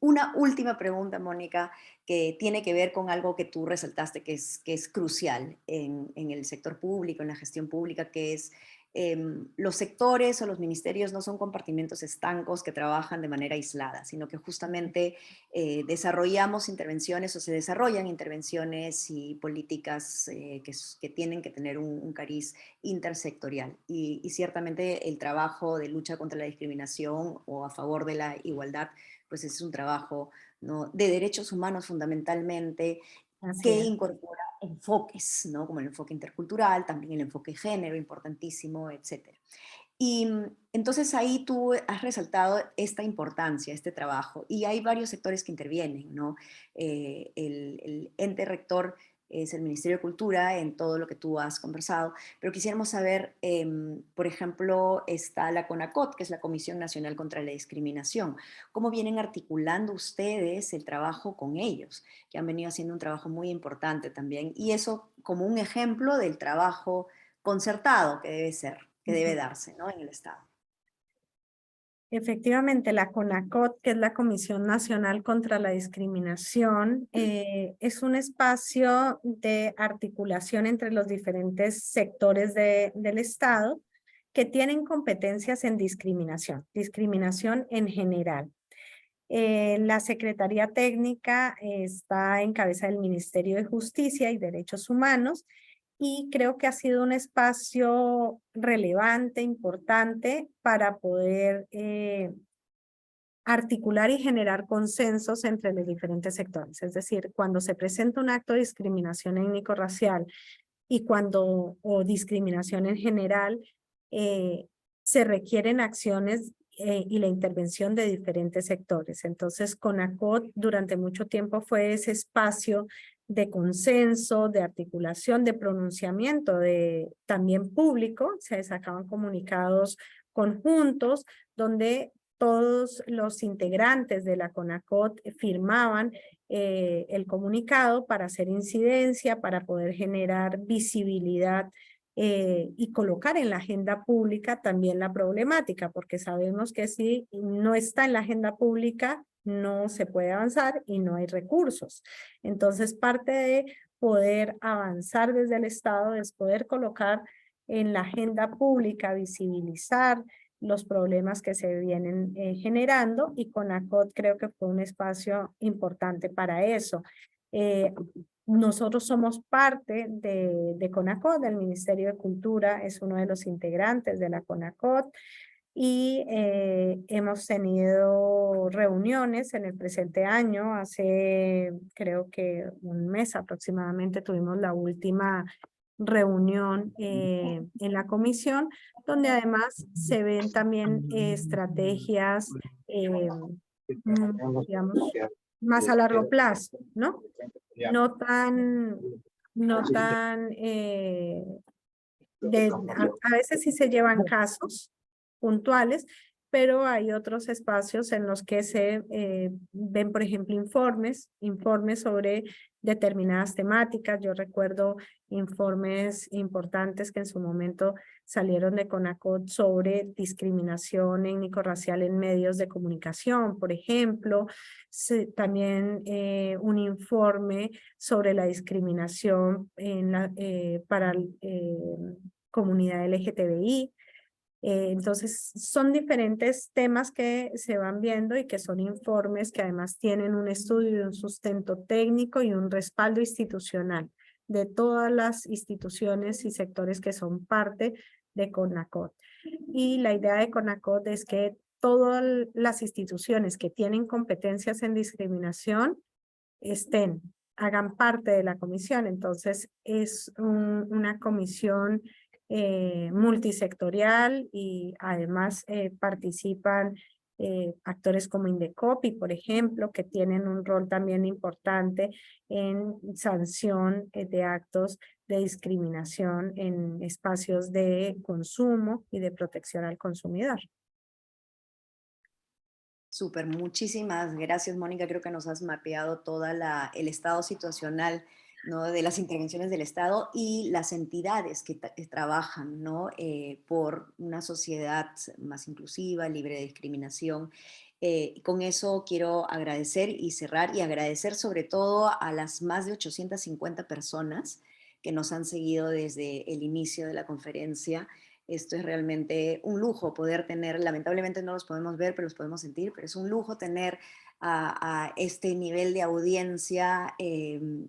Una última pregunta, Mónica, que tiene que ver con algo que tú resaltaste que es crucial en el sector público, en la gestión pública, que es los sectores o los ministerios no son compartimentos estancos que trabajan de manera aislada, sino que justamente desarrollamos intervenciones o se desarrollan intervenciones y políticas que tienen que tener un cariz intersectorial. Y ciertamente el trabajo de lucha contra la discriminación o a favor de la igualdad, pues es un trabajo, ¿no?, de derechos humanos fundamentalmente, Así que es. incorpora enfoques, ¿no?, como el enfoque intercultural, también el enfoque género, importantísimo, etc. Y entonces ahí tú has resaltado esta importancia, este trabajo, y hay varios sectores que intervienen, ¿no? El ente rector es el Ministerio de Cultura en todo lo que tú has conversado, pero quisiéramos saber, por ejemplo, está la CONACOT, que es la Comisión Nacional contra la Discriminación. ¿Cómo vienen articulando ustedes el trabajo con ellos? Que han venido haciendo un trabajo muy importante también, y eso como un ejemplo del trabajo concertado que debe ser, que debe darse, ¿no?, en el Estado. Efectivamente, la CONACOT, que es la Comisión Nacional contra la Discriminación, es un espacio de articulación entre los diferentes sectores del Estado que tienen competencias en discriminación en general. La Secretaría Técnica está en cabeza del Ministerio de Justicia y Derechos Humanos, y creo que ha sido un espacio relevante, importante, para poder articular y generar consensos entre los diferentes sectores. Es decir, cuando se presenta un acto de discriminación étnico-racial o discriminación en general, se requieren acciones y la intervención de diferentes sectores. Entonces, CONACOT durante mucho tiempo fue ese espacio de consenso, de articulación, de pronunciamiento, también público. Se sacaban comunicados conjuntos donde todos los integrantes de la CONACOT firmaban el comunicado para hacer incidencia, para poder generar visibilidad y colocar en la agenda pública también la problemática, porque sabemos que si no está en la agenda pública, no se puede avanzar y no hay recursos. Entonces, parte de poder avanzar desde el Estado es poder colocar en la agenda pública, visibilizar los problemas que se vienen generando, y CONACOT creo que fue un espacio importante para eso. Nosotros somos parte de CONACOT, del Ministerio de Cultura, es uno de los integrantes de la CONACOT, y hemos tenido reuniones en el presente año. Hace creo que un mes aproximadamente tuvimos la última reunión en la comisión, donde además se ven también estrategias, digamos, más a largo plazo, ¿no? No tan, a veces sí se llevan casos puntuales, pero hay otros espacios en los que se ven, por ejemplo, informes sobre determinadas temáticas. Yo recuerdo informes importantes que en su momento salieron de CONACOT sobre discriminación étnico-racial en medios de comunicación, por ejemplo. También un informe sobre la discriminación para comunidad LGTBI. Entonces, son diferentes temas que se van viendo y que son informes que además tienen un estudio y un sustento técnico y un respaldo institucional de todas las instituciones y sectores que son parte de CONACOT. Y la idea de CONACOT es que todas las instituciones que tienen competencias en discriminación hagan parte de la comisión. Entonces, es una comisión multisectorial, y además participan actores como Indecopi, por ejemplo, que tienen un rol también importante en sanción de actos de discriminación en espacios de consumo y de protección al consumidor. Súper, muchísimas gracias, Mónica. Creo que nos has mapeado todo el estado situacional, ¿no?, de las intervenciones del Estado y las entidades que trabajan, ¿no?, por una sociedad más inclusiva, libre de discriminación. Con eso quiero agradecer y cerrar, y agradecer sobre todo a las más de 850 personas que nos han seguido desde el inicio de la conferencia. Esto es realmente un lujo poder tener, lamentablemente no los podemos ver, pero los podemos sentir, pero es un lujo tener a este nivel de audiencia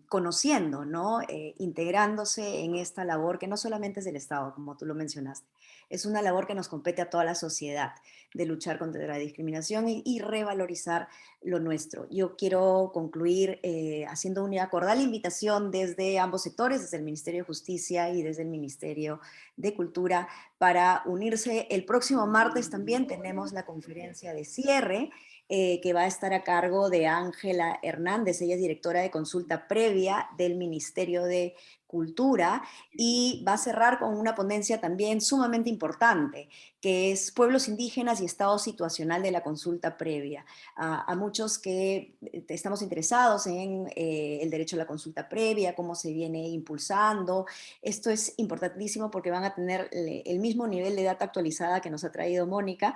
conociendo, ¿no? Integrándose en esta labor que no solamente es del Estado, como tú lo mencionaste, es una labor que nos compete a toda la sociedad, de luchar contra la discriminación y revalorizar lo nuestro. Yo quiero concluir haciendo una cordial invitación desde ambos sectores, desde el Ministerio de Justicia y desde el Ministerio de Cultura, para unirse. El próximo martes también tenemos la conferencia de cierre, que va a estar a cargo de Ángela Hernández. Ella es directora de consulta previa del Ministerio de Cultura, y va a cerrar con una ponencia también sumamente importante, que es Pueblos Indígenas y Estado Situacional de la Consulta Previa. A muchos que estamos interesados en el derecho a la consulta previa, cómo se viene impulsando, esto es importantísimo porque van a tener el mismo nivel de data actualizada que nos ha traído Mónica,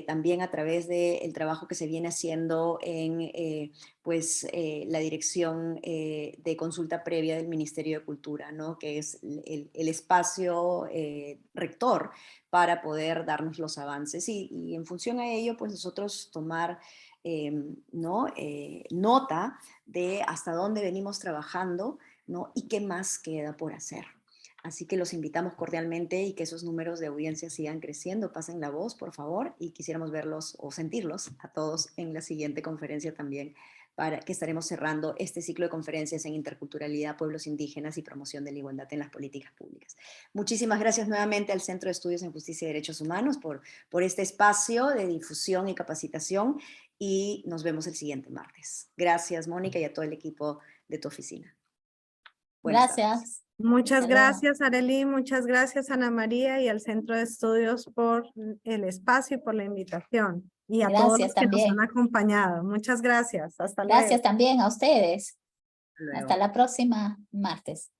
también a través del trabajo que se viene haciendo en la dirección de consulta previa del Ministerio de Cultura, ¿no? Que es el espacio rector para poder darnos los avances, y en función a ello, pues nosotros tomar nota de hasta dónde venimos trabajando, ¿no? Y qué más queda por hacer. Así que los invitamos cordialmente, y que esos números de audiencia sigan creciendo. Pasen la voz, por favor, y quisiéramos verlos o sentirlos a todos en la siguiente conferencia también, para que estaremos cerrando este ciclo de conferencias en interculturalidad, pueblos indígenas y promoción de la igualdad en las políticas públicas. Muchísimas gracias nuevamente al Centro de Estudios en Justicia y Derechos Humanos por este espacio de difusión y capacitación, y nos vemos el siguiente martes. Gracias, Mónica, y a todo el equipo de tu oficina. Buenas tardes. Gracias. Muchas Hasta luego. gracias, Arely, muchas gracias, Ana María, y al Centro de Estudios por el espacio y por la invitación. Y a todos Gracias los que nos también. han acompañado. Muchas gracias. Hasta luego. Gracias también a ustedes. Hasta luego. Hasta la próxima martes.